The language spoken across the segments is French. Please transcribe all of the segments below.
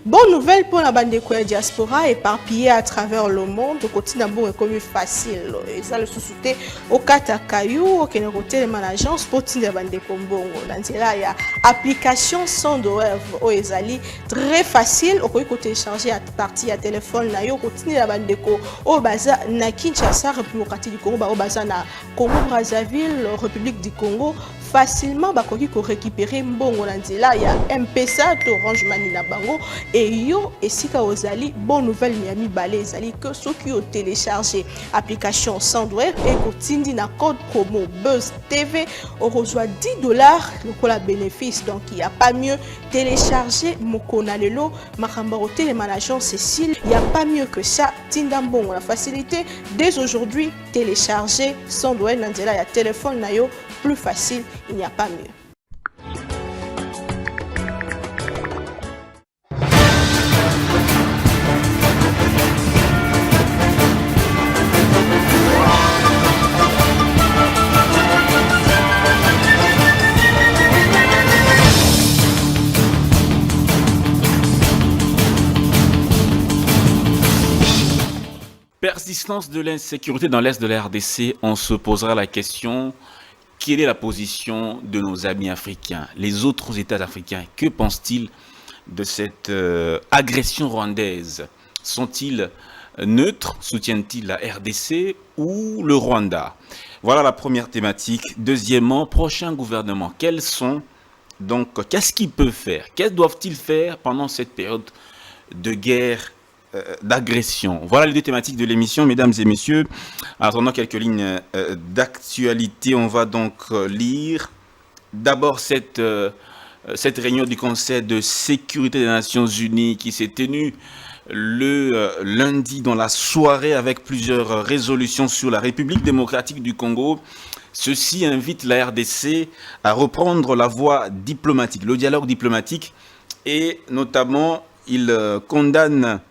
Bonne nouvelle pour la bande de diaspora éparpillée à travers le monde. Le quotidien bon est comme facile. Et ça le sous-souté au Katakayou, au Kénéroté, les agence pour la bande de Kombongo. Dans là, il y a application sans douleur au Ezali très facile. Au côté télécharger à partir à téléphone, na yo continue la bande de Ko au Baza na Kinshasa, République du Congo, au Baza na Congo Brazzaville, République du Congo. Facilement bakoki ko récupérer mbongo na nzela ya M-Pesa to Orange Money na bango et yo esika ozali bonne nouvelle Miami Balé ezali que ceux qui ont téléchargé application Sandwave et kotindi na code promo Buzz TV on reçoit $10 le bénéfice. Donc il n'y a pas mieux télécharger Mokona Lelo Makamba Hotel et Management Cécile, il n'y a pas mieux que ça. Tindambon la facilité dès aujourd'hui télécharger Sandwave na nzela ya téléphone na yo plus facile, il n'y a pas mieux. Persistance de l'insécurité dans l'Est de la RDC, on se posera la question, quelle est la position de nos amis africains, les autres États africains? Que pensent-ils de cette agression rwandaise? Sont-ils neutres? Soutiennent-ils la RDC ou le Rwanda? Voilà la première thématique. Deuxièmement, prochain gouvernement. Qu'est-ce qu'ils peuvent faire? Qu'est-ce doivent-ils faire pendant cette période de guerre, d'agression? Voilà les deux thématiques de l'émission, mesdames et messieurs. En attendant quelques lignes d'actualité, on va donc lire d'abord cette réunion du Conseil de sécurité des Nations Unies qui s'est tenue le lundi dans la soirée avec plusieurs résolutions sur la République démocratique du Congo. Ceci invite la RDC à reprendre la voie diplomatique, le dialogue diplomatique, et notamment il condamne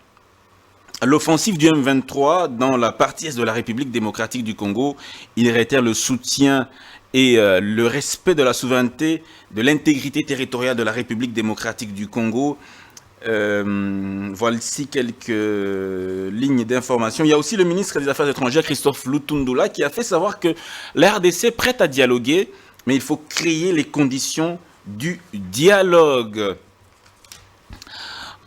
l'offensive du M23 dans la partie est de la République démocratique du Congo. Il réitère le soutien et le respect de la souveraineté, de l'intégrité territoriale de la République démocratique du Congo. Voici quelques lignes d'information. Il y a aussi le ministre des Affaires étrangères, Christophe Lutundula, qui a fait savoir que la RDC est prête à dialoguer, mais il faut créer les conditions du dialogue.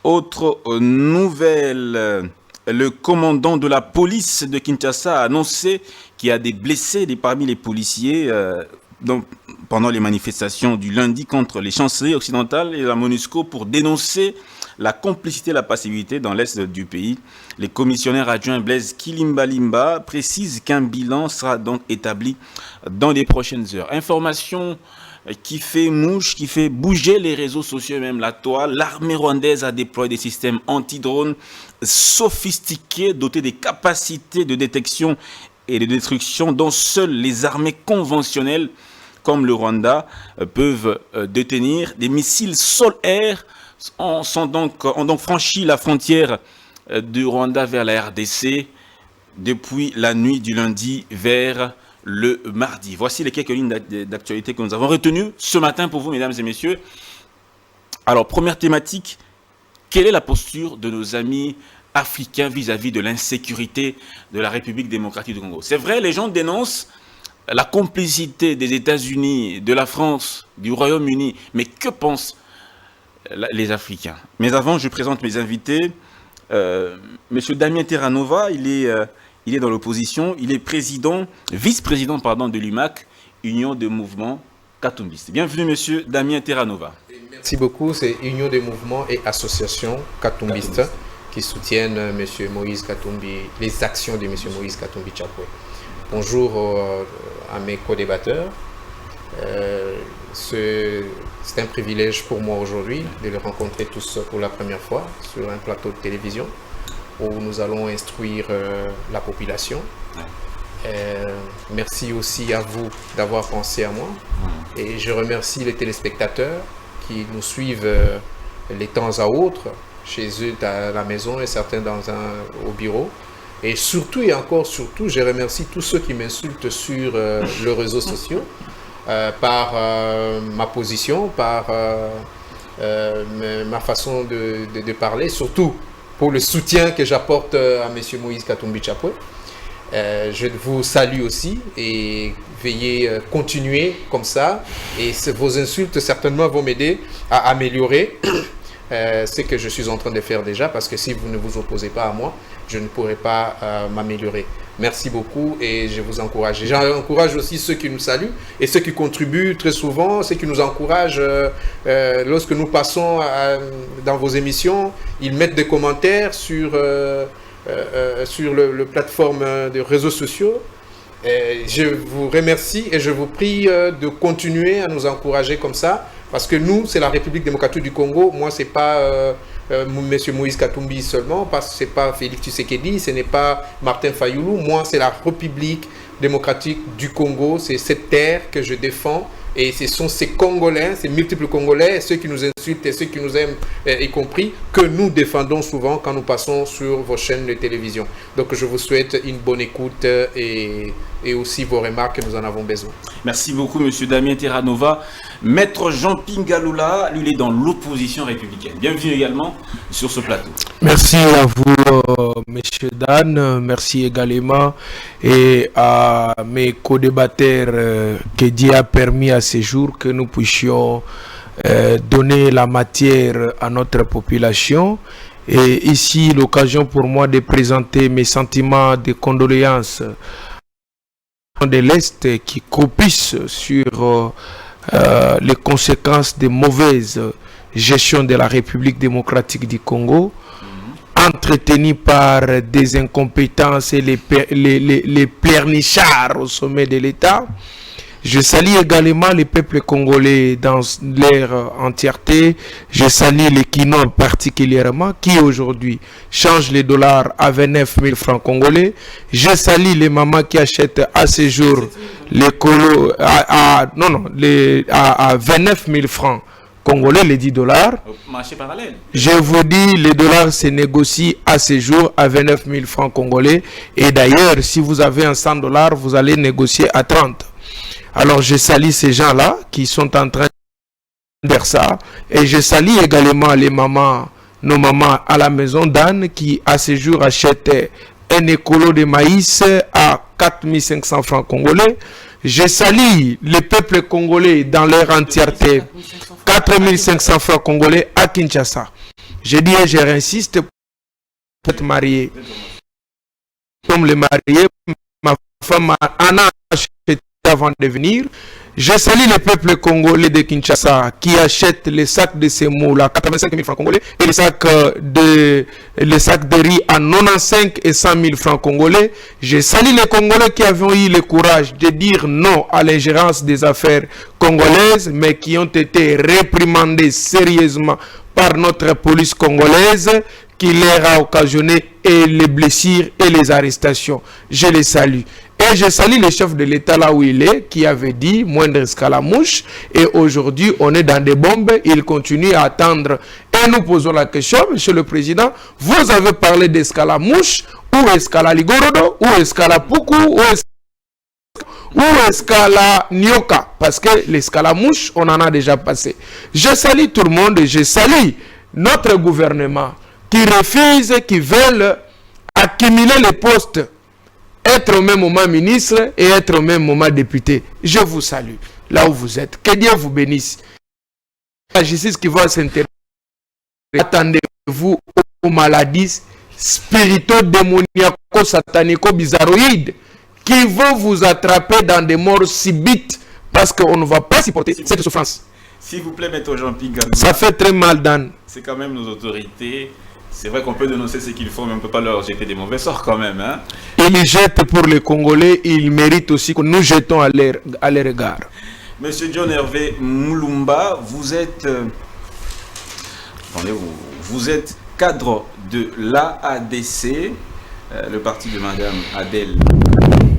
Autre nouvelle, le commandant de la police de Kinshasa a annoncé qu'il y a des blessés parmi les policiers pendant les manifestations du lundi contre les chancelleries occidentales et la MONUSCO pour dénoncer la complicité et la passivité dans l'est du pays. Les commissionnaires adjoints Blaise Kilimbalimba précisent qu'un bilan sera donc établi dans les prochaines heures. Information qui fait mouche, qui fait bouger les réseaux sociaux, même la toile. L'armée rwandaise a déployé des systèmes anti-drones sophistiqués, dotés des capacités de détection et de destruction dont seules les armées conventionnelles, comme le Rwanda, peuvent détenir. Des missiles sol-air ont donc franchi la frontière du Rwanda vers la RDC depuis la nuit du lundi vers le mardi. Voici les quelques lignes d'actualité que nous avons retenues ce matin pour vous, mesdames et messieurs. Alors, première thématique, quelle est la posture de nos amis africains vis-à-vis de l'insécurité de la République démocratique du Congo? C'est vrai, les gens dénoncent la complicité des États-Unis, de la France, du Royaume-Uni, mais que pensent les Africains? Mais avant, je présente mes invités. Monsieur Damien Terranova, il est dans l'opposition, il est vice-président de l'UMAC, Union des mouvements katumbistes. Bienvenue, monsieur Damien Terranova. Merci beaucoup, c'est Union des mouvements et associations katumbistes qui soutiennent monsieur Moïse Katumbi, les actions de monsieur Moïse Katumbi Chapwe. Bonjour à mes co-débatteurs. C'est un privilège pour moi aujourd'hui de les rencontrer tous pour la première fois sur un plateau de télévision où nous allons instruire la population. Merci aussi à vous d'avoir pensé à moi. Et je remercie les téléspectateurs qui nous suivent les temps à autre, chez eux à la maison et certains au bureau. Et surtout et encore surtout, je remercie tous ceux qui m'insultent sur les réseaux sociaux par ma position, par ma façon de parler, surtout pour le soutien que j'apporte à M. Moïse Katumbi Chapwe. Je vous salue aussi et veuillez continuer comme ça. Et vos insultes certainement vont m'aider à améliorer ce que je suis en train de faire déjà, parce que si vous ne vous opposez pas à moi, je ne pourrai pas m'améliorer. Merci beaucoup et je vous encourage. J'encourage aussi ceux qui nous saluent et ceux qui contribuent très souvent, ceux qui nous encouragent lorsque nous passons dans vos émissions. Ils mettent des commentaires sur le plateforme des réseaux sociaux. Je vous remercie et je vous prie de continuer à nous encourager comme ça, parce que nous, c'est la République démocratique du Congo. Moi, c'est pas M. Moïse Katumbi seulement, parce que c'est pas Félix Tshisekedi, ce n'est pas Martin Fayoulou. Moi, c'est la République démocratique du Congo. C'est cette terre que je défends. Et ce sont ces Congolais, ces multiples Congolais, ceux qui nous insultent et ceux qui nous aiment, y compris, que nous défendons souvent quand nous passons sur vos chaînes de télévision. Donc je vous souhaite une bonne écoute et aussi vos remarques, nous en avons besoin. Merci beaucoup, M. Damien Terranova. Maître Jean Pingalula, lui, il est dans l'opposition républicaine. Bienvenue également sur ce plateau. Merci à vous, M. Dan. Merci également et à mes co-débatteurs que Dieu a permis à ce jour que nous puissions donner la matière à notre population. Et ici, l'occasion pour moi de présenter mes sentiments de condoléances de l'Est qui copissent sur les conséquences des mauvaises gestion de la République démocratique du Congo, entretenues par des incompétences et les pleurnichards au sommet de l'État. Je salue également les peuples congolais dans leur entièreté. Je salue les Kinois particulièrement qui aujourd'hui changent les dollars à 29 000 francs congolais. Je salue les mamans qui achètent à ce jour les colos à 29 000 francs congolais, les 10 dollars. Marché parallèle. Je vous dis, les dollars se négocient à ce jour à 29 000 francs congolais. Et d'ailleurs, si vous avez un 100 dollars, vous allez négocier à 30. Alors je salue ces gens-là qui sont en train de faire ça. Et je salue également les mamans, nos mamans à la maison d'Anne qui à ce jour achètent un écolo de maïs à 4 500 francs congolais. Je salue les peuples congolais dans leur entièreté, 4 500 francs congolais à Kinshasa. Je dis et je réinsiste, pour être marié. Comme les mariés, ma femme en a acheté avant de venir. Je salue les peuples congolais de Kinshasa qui achètent les sacs de semoule à 85 000 francs congolais et les sacs de riz à 95 et 100 000 francs congolais. Je salue les Congolais qui avaient eu le courage de dire non à l'ingérence des affaires congolaises, mais qui ont été réprimandés sérieusement par notre police congolaise qui leur a occasionné et les blessures et les arrestations. Je les salue. Et je salue le chef de l'État là où il est, qui avait dit moindre escalamouche. Et aujourd'hui, on est dans des bombes. Il continue à attendre. Et nous posons la question, Monsieur le Président, vous avez parlé d'escalamouche, ou escalaligorodo, ou escalapuku, ou escala nyoka. Parce que l'escalamouche, on en a déjà passé. Je salue tout le monde et je salue notre gouvernement qui refuse, qui veulent accumuler les postes, être au même moment ministre et être au même moment député. Je vous salue là où vous êtes. Que Dieu vous bénisse. La justice qui va s'intéresser. Attendez-vous aux maladies spirito-démoniaco-satanico-bizarroïdes qui vont vous attraper dans des morts subites parce qu'on ne va pas supporter cette souffrance. S'il vous plaît, Maître Jean Pingalula. Ça fait très mal, Dan. C'est quand même nos autorités. C'est vrai qu'on peut dénoncer ce qu'ils font, mais on ne peut pas leur jeter des mauvais sorts quand même. Hein? Ils jettent pour les Congolais, ils méritent aussi que nous jetons à leur égard. Monsieur John Hervé Moulumba, vous êtes cadre de l'AADC, le parti de Madame Adèle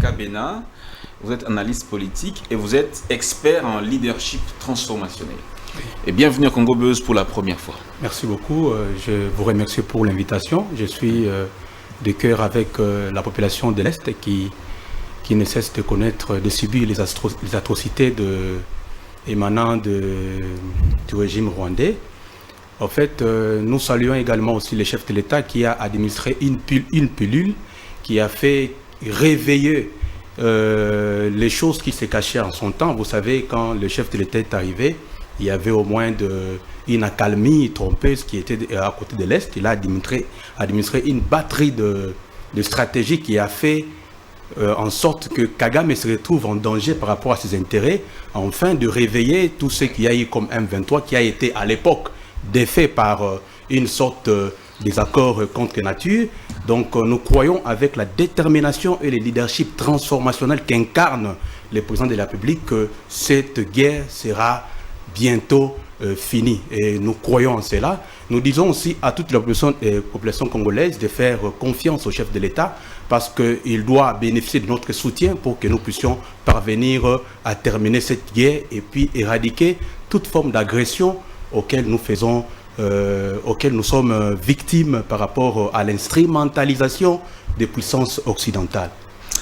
Kabena. Vous êtes analyste politique et vous êtes expert en leadership transformationnel. Et bienvenue à Congo Buzz pour la première fois. Merci beaucoup. Je vous remercie pour l'invitation. Je suis de cœur avec la population de l'Est qui ne cesse de connaître, de subir les atrocités émanant du régime rwandais. En fait, nous saluons également aussi le chef de l'État qui a administré une pilule qui a fait réveiller les choses qui se cachaient en son temps. Vous savez, quand le chef de l'État est arrivé, il y avait au moins une accalmie trompeuse qui était à côté de l'Est. Il a administré une batterie de stratégies qui a fait en sorte que Kagame se retrouve en danger par rapport à ses intérêts, afin de réveiller tout ce qu'il y a eu comme M23, qui a été à l'époque défait par une sorte des accords contre nature. Donc nous croyons avec la détermination et le leadership transformationnel qu'incarne le président de la République que cette guerre sera bientôt finie. Et nous croyons en cela. Nous disons aussi à toute la population congolaise de faire confiance au chef de l'État parce qu'il doit bénéficier de notre soutien pour que nous puissions parvenir à terminer cette guerre et puis éradiquer toute forme d'agression auquel nous sommes victimes par rapport à l'instrumentalisation des puissances occidentales.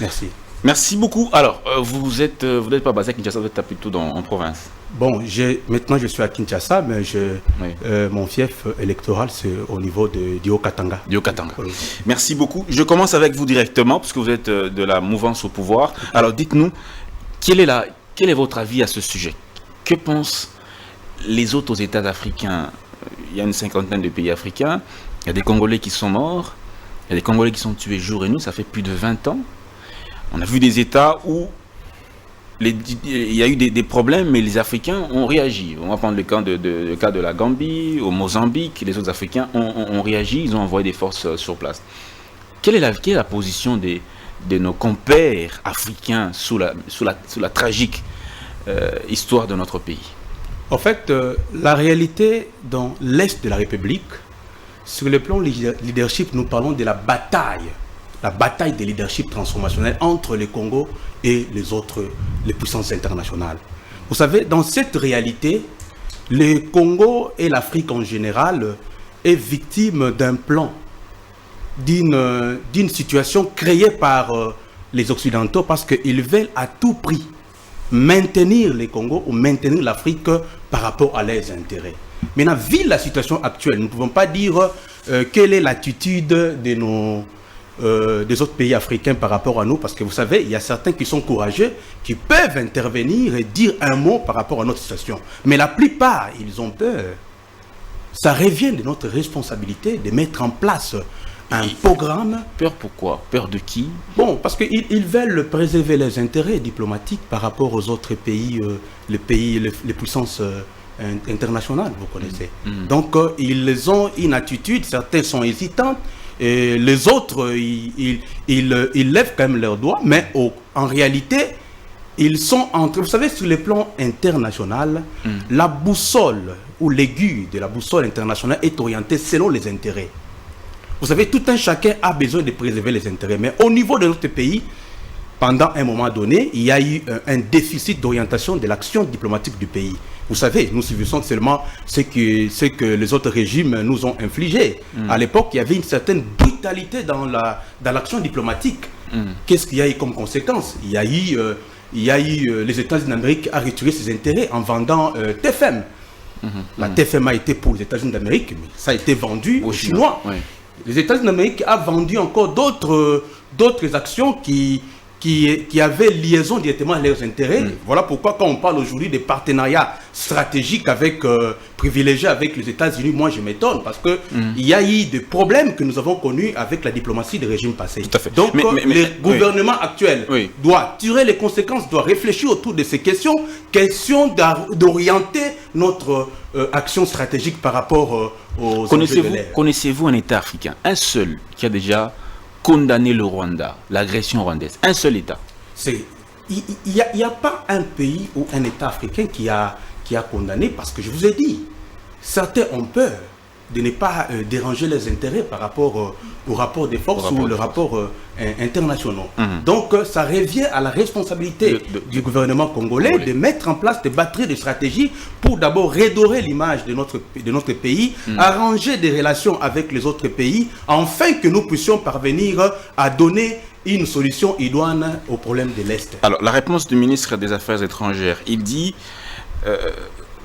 Merci. Merci beaucoup. Alors, vous n'êtes pas basé à Kinshasa, vous êtes plutôt en province. Bon, maintenant je suis à Kinshasa, mais mon fief électoral c'est au niveau du Haut-Katanga. Du Haut-Katanga. Oui. Merci beaucoup. Je commence avec vous directement, puisque vous êtes de la mouvance au pouvoir. Alors dites-nous, quel est votre avis à ce sujet? Que pensent les autres États africains? Il y a une cinquantaine de pays africains, il y a des Congolais qui sont morts, il y a des Congolais qui sont tués jour et nuit, ça fait plus de 20 ans. On a vu des États où il y a eu des problèmes, mais les Africains ont réagi. On va prendre le cas de la Gambie, au Mozambique, les autres Africains ont réagi, ils ont envoyé des forces sur place. Quelle est la position de nos compères africains sous la tragique histoire de notre pays? En fait, la réalité dans l'Est de la République, sur le plan leadership, nous parlons de la bataille de leadership transformationnel entre le Congo et les puissances internationales. Vous savez, dans cette réalité, le Congo et l'Afrique en général est victime d'un plan, d'une situation créée par les Occidentaux parce qu'ils veulent à tout prix maintenir le Congo ou maintenir l'Afrique par rapport à leurs intérêts. Maintenant, vu la situation actuelle, nous ne pouvons pas dire quelle est l'attitude des autres pays africains par rapport à nous, parce que vous savez, il y a certains qui sont courageux, qui peuvent intervenir et dire un mot par rapport à notre situation. Mais la plupart, ils ont peur. Ça revient de notre responsabilité de mettre en place un programme. Peur pourquoi? Peur de qui? Bon, parce qu'ils veulent préserver leurs intérêts diplomatiques par rapport aux autres pays, les puissances internationales, vous connaissez. Donc, ils ont une attitude, certains sont hésitants, et les autres, ils lèvent quand même leurs doigts, mais en réalité, ils sont entre... Vous savez, sur le plan international, la boussole ou l'aiguille de la boussole internationale est orientée selon les intérêts. Vous savez, tout un chacun a besoin de préserver les intérêts. Mais au niveau de notre pays, pendant un moment donné, il y a eu un déficit d'orientation de l'action diplomatique du pays. Vous savez, nous subissons seulement ce que les autres régimes nous ont infligé. À l'époque, il y avait une certaine brutalité dans l'action diplomatique. Qu'est-ce qu'il y a eu comme conséquence? Il y a eu les États-Unis d'Amérique à retirer ses intérêts en vendant TFM. La TFM a été pour les États-Unis d'Amérique, mais ça a été vendu aux Chinois. Oui. Les États-Unis d'Amérique ont vendu encore d'autres actions qui avaient liaison directement à leurs intérêts. Voilà pourquoi quand on parle aujourd'hui des partenariats stratégiques privilégiés avec les États-Unis, moi je m'étonne parce que il y a eu des problèmes que nous avons connus avec la diplomatie des régimes passés. Tout à fait. Donc le gouvernement actuel doit tirer les conséquences, doit réfléchir autour de ces questions, d'orienter notre action stratégique par rapport aux enjeux de l'ère. Connaissez-vous un État africain, un seul, qui a déjà condamner le Rwanda, l'agression rwandaise? Un seul État. Il n'y a pas un pays ou un État africain qui a condamné, parce que je vous ai dit, certains ont peur de ne pas déranger les intérêts par rapport au rapport des forces ou le rapport international. Donc ça revient à la responsabilité du gouvernement congolais de mettre en place des batteries de stratégie pour d'abord redorer l'image de notre pays, arranger des relations avec les autres pays, afin que nous puissions parvenir à donner une solution idoine au problème de l'Est. Alors la réponse du ministre des Affaires étrangères, il dit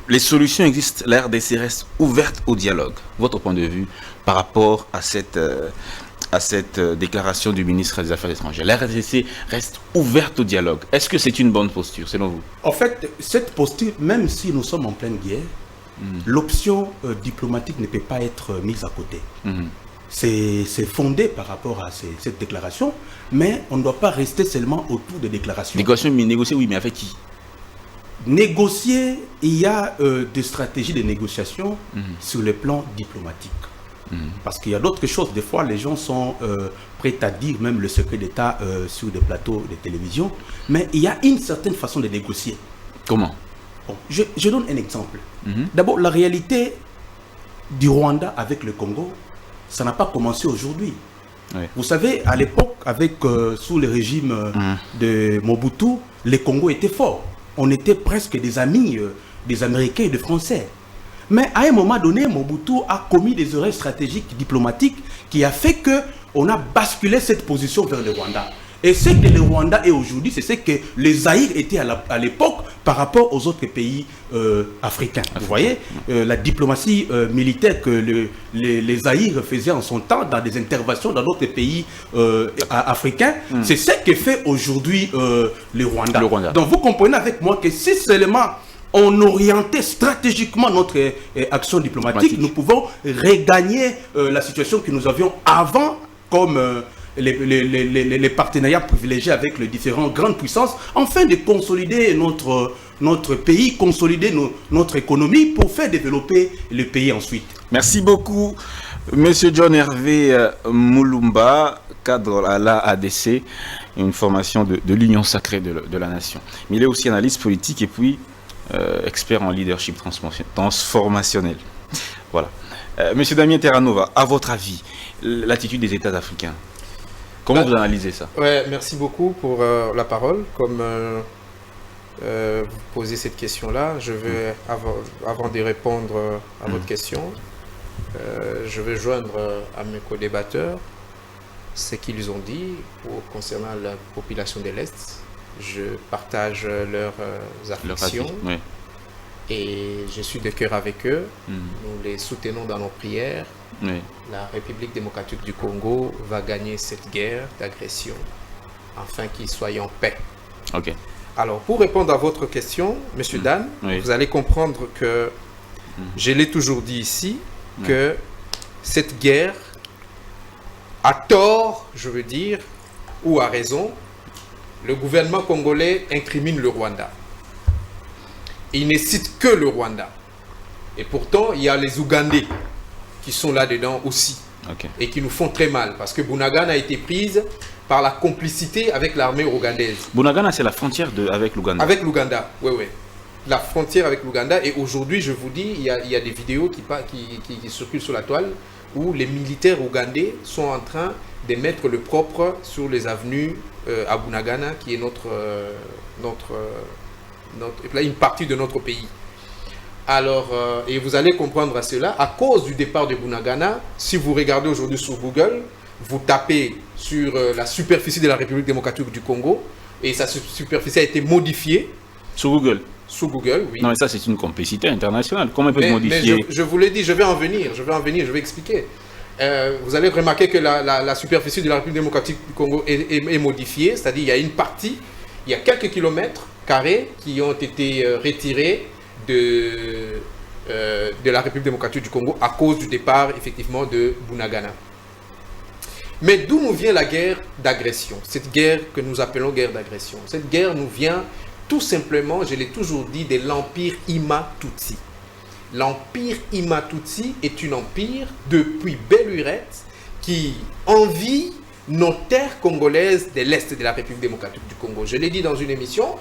les solutions existent, la RDC reste ouverte au dialogue. Votre point de vue par rapport à cette déclaration du ministre des Affaires étrangères. La RDC reste ouverte au dialogue. Est-ce que c'est une bonne posture, selon vous? En fait, cette posture, même si nous sommes en pleine guerre, l'option diplomatique ne peut pas être mise à côté. C'est fondé par rapport à cette déclaration, mais on ne doit pas rester seulement autour des déclarations. Négocier, oui, mais avec qui? Négocier, il y a des stratégies de négociation sur le plan diplomatique. Parce qu'il y a d'autres choses. Des fois, les gens sont prêts à dire même le secret d'État sur des plateaux de télévision. Mais il y a une certaine façon de négocier. Comment? Bon, je donne un exemple. D'abord, la réalité du Rwanda avec le Congo, ça n'a pas commencé aujourd'hui. Oui. Vous savez, à l'époque, sous le régime de Mobutu, le Congo était fort. On était presque des amis des Américains et des Français. Mais à un moment donné, Mobutu a commis des erreurs stratégiques diplomatiques qui a fait qu'on a basculé cette position vers le Rwanda. Et ce que le Rwanda est aujourd'hui, c'est ce que les Zaïre étaient à l'époque par rapport aux autres pays africains. Vous voyez, la diplomatie militaire que les Zaïre faisaient en son temps dans des interventions dans d'autres pays africains, c'est ce que fait aujourd'hui le Rwanda. Donc vous comprenez avec moi que si seulement on orientait stratégiquement notre action diplomatique, nous pouvons regagner la situation que nous avions avant comme les partenariats privilégiés avec les différentes grandes puissances, afin de consolider notre pays, consolider notre économie pour faire développer le pays ensuite. Merci beaucoup, Monsieur John Hervé Moulumba, cadre à l'ADC, une formation de l'Union sacrée de la nation. Mais il est aussi analyste politique et puis expert en leadership transformationnel. Voilà. Monsieur Damien Terranova, à votre avis, l'attitude des États africains, comment vous analysez ça? Ouais, merci beaucoup pour la parole. Comme vous posez cette question-là, je vais, avant de répondre à votre question, je vais joindre à mes co-débatteurs ce qu'ils ont dit concernant la population de l'Est. Je partage leurs afflictions et je suis de cœur avec eux. Nous les soutenons dans nos prières. La République démocratique du Congo va gagner cette guerre d'agression afin qu'ils soient en paix. Alors, pour répondre à votre question, Monsieur Dan, vous allez comprendre que je l'ai toujours dit ici, que cette guerre, à tort, je veux dire, ou à raison, le gouvernement congolais incrimine le Rwanda. Il ne cite que le Rwanda. Et pourtant, il y a les Ougandais qui sont là-dedans aussi. Et qui nous font très mal. Parce que Bunagana a été prise par la complicité avec l'armée ougandaise. Bunagana, c'est la frontière avec l'Ouganda. Avec l'Ouganda, oui. La frontière avec l'Ouganda. Et aujourd'hui, je vous dis, il y a des vidéos qui circulent sur la toile où les militaires ougandais sont en train de mettre le propre sur les avenues à Bunagana, qui est une partie de notre pays. Alors, et vous allez comprendre à cela, à cause du départ de Bunagana, si vous regardez aujourd'hui sur Google, vous tapez sur la superficie de la République démocratique du Congo, et sa superficie a été modifiée. Sur Google? Sur Google, oui. Non, mais ça, c'est une complicité internationale. Comment peut modifier? Mais je vous l'ai dit, je vais en venir, je vais expliquer. Vous allez remarquer que la superficie de la République démocratique du Congo est modifiée, c'est-à-dire il y a une partie, il y a quelques kilomètres carrés qui ont été retirés de la République démocratique du Congo à cause du départ, effectivement, de Bunagana. Mais d'où nous vient la guerre d'agression? Cette guerre que nous appelons guerre d'agression. Cette guerre nous vient tout simplement, je l'ai toujours dit, de l'empire Ima-Tutsi. L'empire Ima-Tutsi est un empire depuis belle lurette qui envie nos terres congolaises de l'Est de la République démocratique du Congo. Je l'ai dit dans une émission,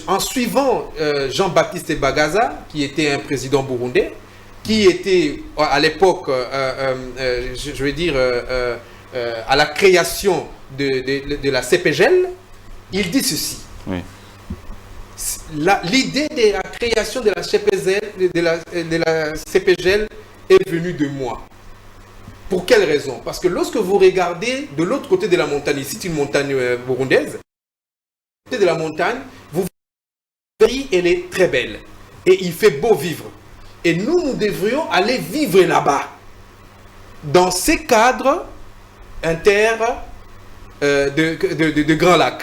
en suivant Jean-Baptiste Bagaza, qui était un président burundais, qui était à l'époque, je veux dire, à la création de la CPGL, il dit ceci. L'idée de la création de la CPGL est venue de moi. Pour quelle raison? Parce que lorsque vous regardez de l'autre côté de la montagne, ici c'est une montagne burundaise, de l'autre côté de la montagne, vous verrez, elle est très belle. et il fait beau vivre. Et nous devrions aller vivre là-bas, dans ces cadres de Grand Lac.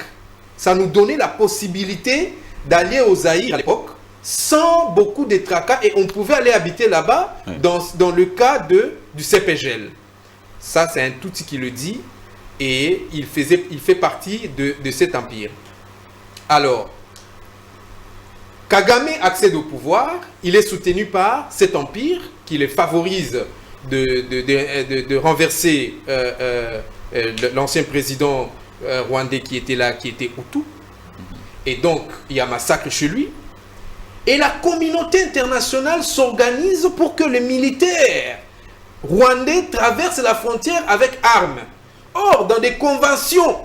Ça nous donnait la possibilité d'aller au Zaïre à l'époque, sans beaucoup de tracas, et on pouvait aller habiter là-bas dans le cas du CPGL. Ça, c'est un Tutsi qui le dit, et il fait partie de cet empire. Alors, Kagame accède au pouvoir, il est soutenu par cet empire qui le favorise de renverser l'ancien président rwandais qui était là, qui était Hutu. Et donc, il y a massacre chez lui. Et la communauté internationale s'organise pour que les militaires rwandais traversent la frontière avec armes. Or, dans des conventions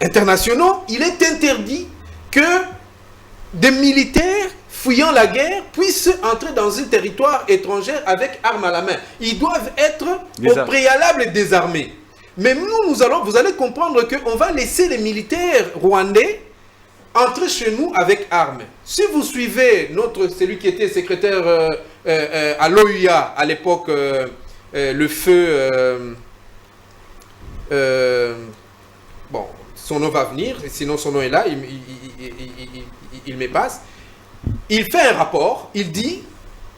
internationales, il est interdit que des militaires fuyant la guerre puissent entrer dans un territoire étranger avec armes à la main. Ils doivent être au préalable désarmés. Mais nous, vous allez comprendre qu'on va laisser les militaires rwandais entrer chez nous avec armes. Si vous suivez celui qui était secrétaire à l'OUA à l'époque, le feu... bon, son nom va venir, sinon son nom est là, il me passe. Il fait un rapport, il dit,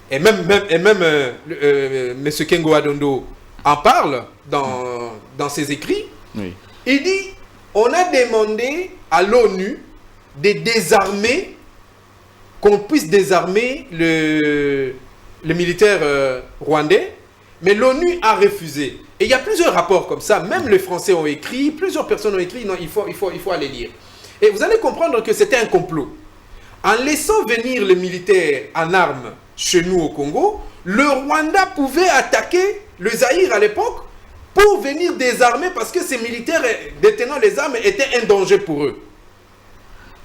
et même M. Kengo Adondo en parle dans ses écrits, oui. Il dit, on a demandé à l'ONU de désarmer, qu'on puisse désarmer le militaire rwandais, mais l'ONU a refusé. Et il y a plusieurs rapports comme ça, même les Français ont écrit, plusieurs personnes ont écrit, non, il faut aller lire. Et vous allez comprendre que c'était un complot. En laissant venir les militaires en armes chez nous au Congo, le Rwanda pouvait attaquer le Zaïre à l'époque pour venir désarmer parce que ces militaires détenant les armes étaient un danger pour eux.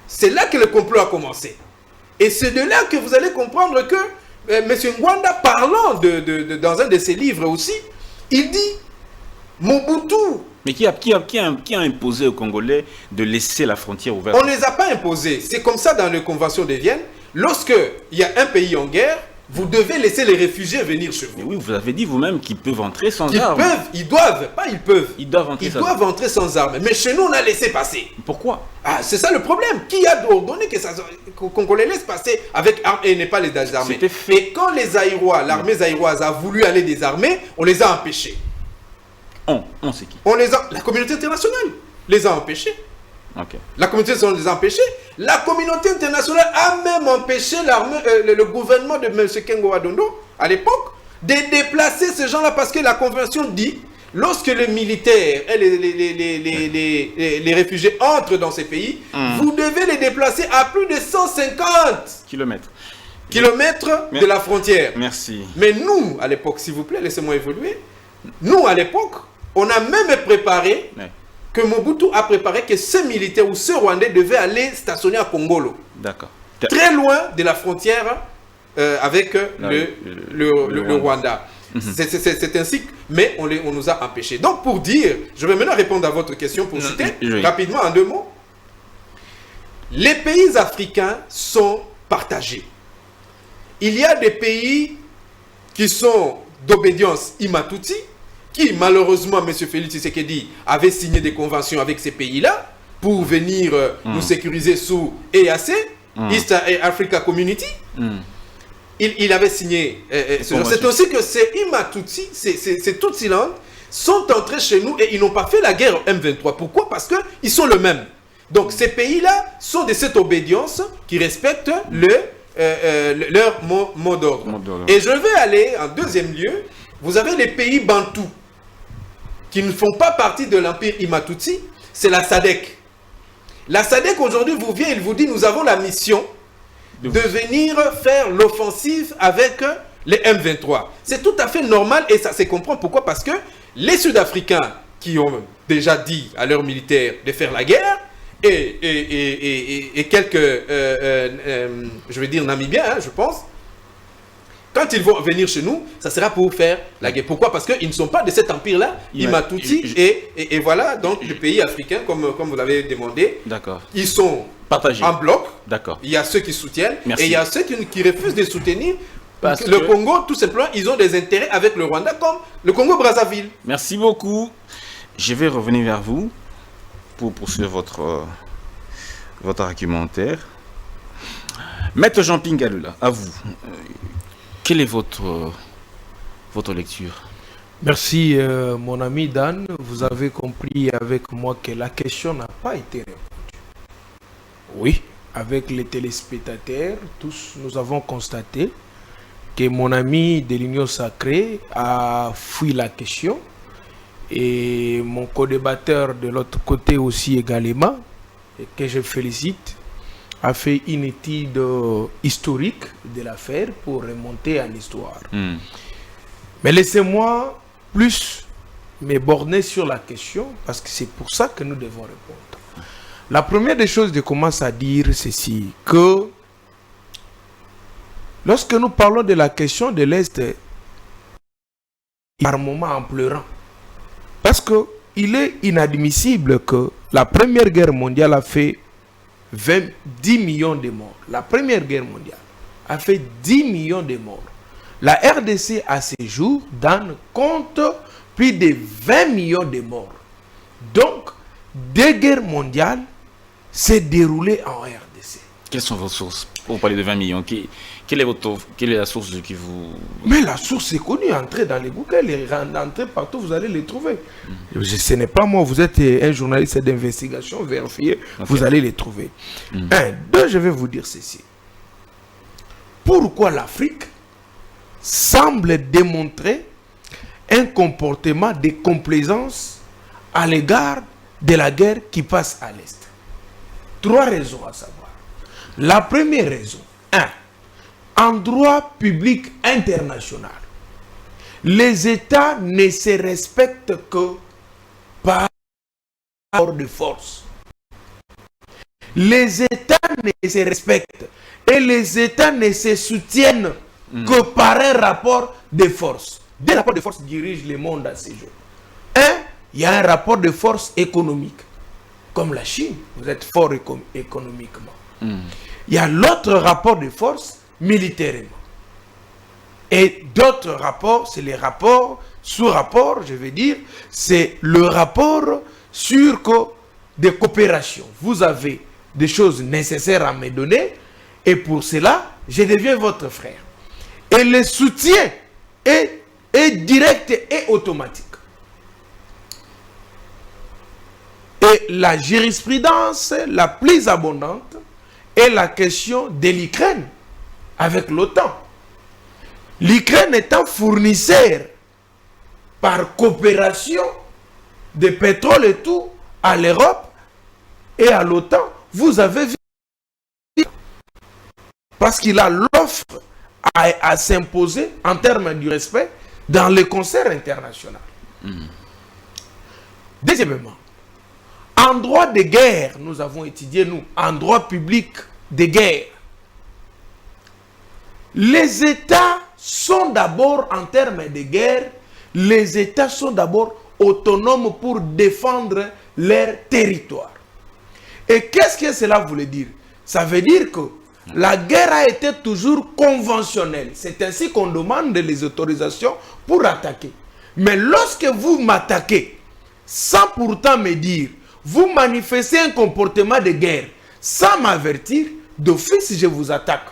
C'est là que le complot a commencé. Et c'est de là que vous allez comprendre que M. Ngwanda, parlant dans un de ses livres aussi, il dit Mobutu. Mais qui a imposé aux Congolais de laisser la frontière ouverte? On ne les a pas imposés. C'est comme ça dans les conventions de Vienne. Lorsqu'il y a un pays en guerre, vous devez laisser les réfugiés venir chez vous. Mais oui, vous avez dit vous-même qu'ils peuvent entrer sans armes. Ils doivent, pas ils peuvent. Ils doivent entrer sans armes. Mais chez nous, on a laissé passer. Pourquoi? Ah, c'est ça le problème. Qui a ordonné qu'on les laisse passer avec armes et ne pas les désarmer? C'était fait. Et quand les Zaïrois, l'armée zaïroise a voulu aller désarmer, on les a empêchés. On sait qui? La communauté internationale les a empêchés. Okay. La communauté internationale les a empêchés. La communauté internationale a même empêché le gouvernement de M. Kengo Adondo, à l'époque, de déplacer ces gens-là parce que la convention dit, lorsque les militaires et les réfugiés entrent dans ces pays, vous devez les déplacer à plus de 150 kilomètres de la frontière. Merci. Mais nous, à l'époque, s'il vous plaît, laissez-moi évoluer, nous, à l'époque, on a même préparé... Ouais. Que Mobutu a préparé que ces militaires ou ces Rwandais devaient aller stationner à Kongolo. D'accord. Très loin de la frontière avec le Rwanda. C'est ainsi, mais on nous a empêchés. Donc pour dire, je vais maintenant répondre à votre question pour citer rapidement en 2 mots. Les pays africains sont partagés. Il y a des pays qui sont d'obédience Imatuti, qui, malheureusement, M. Félix Tshisekedi avait signé des conventions avec ces pays-là pour venir nous sécuriser sous EAC, East Africa Community. Il avait signé c'est aussi que ces Imatuti, ces Tutsi-land, sont entrés chez nous et ils n'ont pas fait la guerre au M23. Pourquoi? Parce qu'ils sont le même. Donc, ces pays-là sont de cette obédience qui respectent leur mot d'ordre. Et je vais aller en deuxième lieu. Vous avez les pays bantous qui ne font pas partie de l'empire Imatuti, c'est la SADC. La SADC aujourd'hui vous vient, il vous dit nous avons la mission de venir faire l'offensive avec les M23. C'est tout à fait normal et ça se comprend. Pourquoi? Parce que les Sud-Africains qui ont déjà dit à leurs militaires de faire la guerre et quelques, je vais dire Namibiens, hein, je pense, quand ils vont venir chez nous, ça sera pour faire la guerre. Pourquoi? Parce qu'ils ne sont pas de cet empire-là, Imatuti, et voilà, donc les pays africains, comme vous l'avez demandé, d'accord, ils sont Partagé. En bloc. D'accord. Il y a ceux qui soutiennent Merci. et il y a ceux qui refusent de soutenir. Parce Le que- Congo, tout simplement, ils ont des intérêts avec le Rwanda, comme le Congo-Brazzaville. Merci beaucoup. Je vais revenir vers vous pour poursuivre votre argumentaire. Maître Jean-Pierre Galula, à vous. Quelle est votre lecture? Merci mon ami Dan, vous avez compris avec moi que la question n'a pas été répondue. Oui, avec les téléspectateurs, tous nous avons constaté que mon ami de l'Union Sacrée a fui la question et mon co-débatteur de l'autre côté aussi également, et que je félicite, a fait une étude historique de l'affaire pour remonter à l'histoire. Mais laissez-moi plus me borner sur la question parce que c'est pour ça que nous devons répondre. La première des choses, je commence à dire ceci, que lorsque nous parlons de la question de l'Est, par moment en pleurant, parce qu'il est inadmissible que la Première Guerre mondiale a fait 10 millions de morts. La Première Guerre mondiale a fait 10 millions de morts. La RDC, à ce jour, compte plus de 20 millions de morts. Donc, deux guerres mondiales s'est déroulée en RDC. Quelles sont vos sources pour parler de 20 millions? Quelle est la source qui vous... Mais la source est connue, entrez dans les Google, entrez partout, vous allez les trouver. Ce n'est pas moi, vous êtes un journaliste d'investigation, vérifié, vous allez les trouver. Un, deux, je vais vous dire ceci. Pourquoi l'Afrique semble démontrer un comportement de complaisance à l'égard de la guerre qui passe à l'Est? Trois raisons à savoir. La première raison, en droit public international, les États ne se respectent que par rapport de force. Les États ne se respectent et les États ne se soutiennent que par un rapport de force. Deux rapports de force dirigent le monde à ce jour. Il y a un rapport de force économique, comme la Chine, vous êtes fort économiquement. Il y a l'autre rapport de force militairement. Et d'autres rapports, c'est les rapports, sous-rapports, je veux dire, c'est le rapport sur des coopérations. Vous avez des choses nécessaires à me donner, et pour cela, je deviens votre frère. Et le soutien est direct et automatique. Et la jurisprudence la plus abondante est la question de l'Ukraine avec l'OTAN. L'Ukraine étant fournisseur par coopération de pétrole et tout à l'Europe et à l'OTAN, vous avez vu parce qu'il a l'offre à s'imposer en termes du respect dans le concert international. Deuxièmement, en droit de guerre, nous avons étudié, nous, en droit public de guerre, les États sont d'abord, en termes de guerre, les États sont d'abord autonomes pour défendre leur territoire. Et qu'est-ce que cela voulait dire? Ça veut dire que la guerre a été toujours conventionnelle. C'est ainsi qu'on demande les autorisations pour attaquer. Mais lorsque vous m'attaquez, sans pourtant me dire, vous manifestez un comportement de guerre, sans m'avertir, d'office je vous attaque.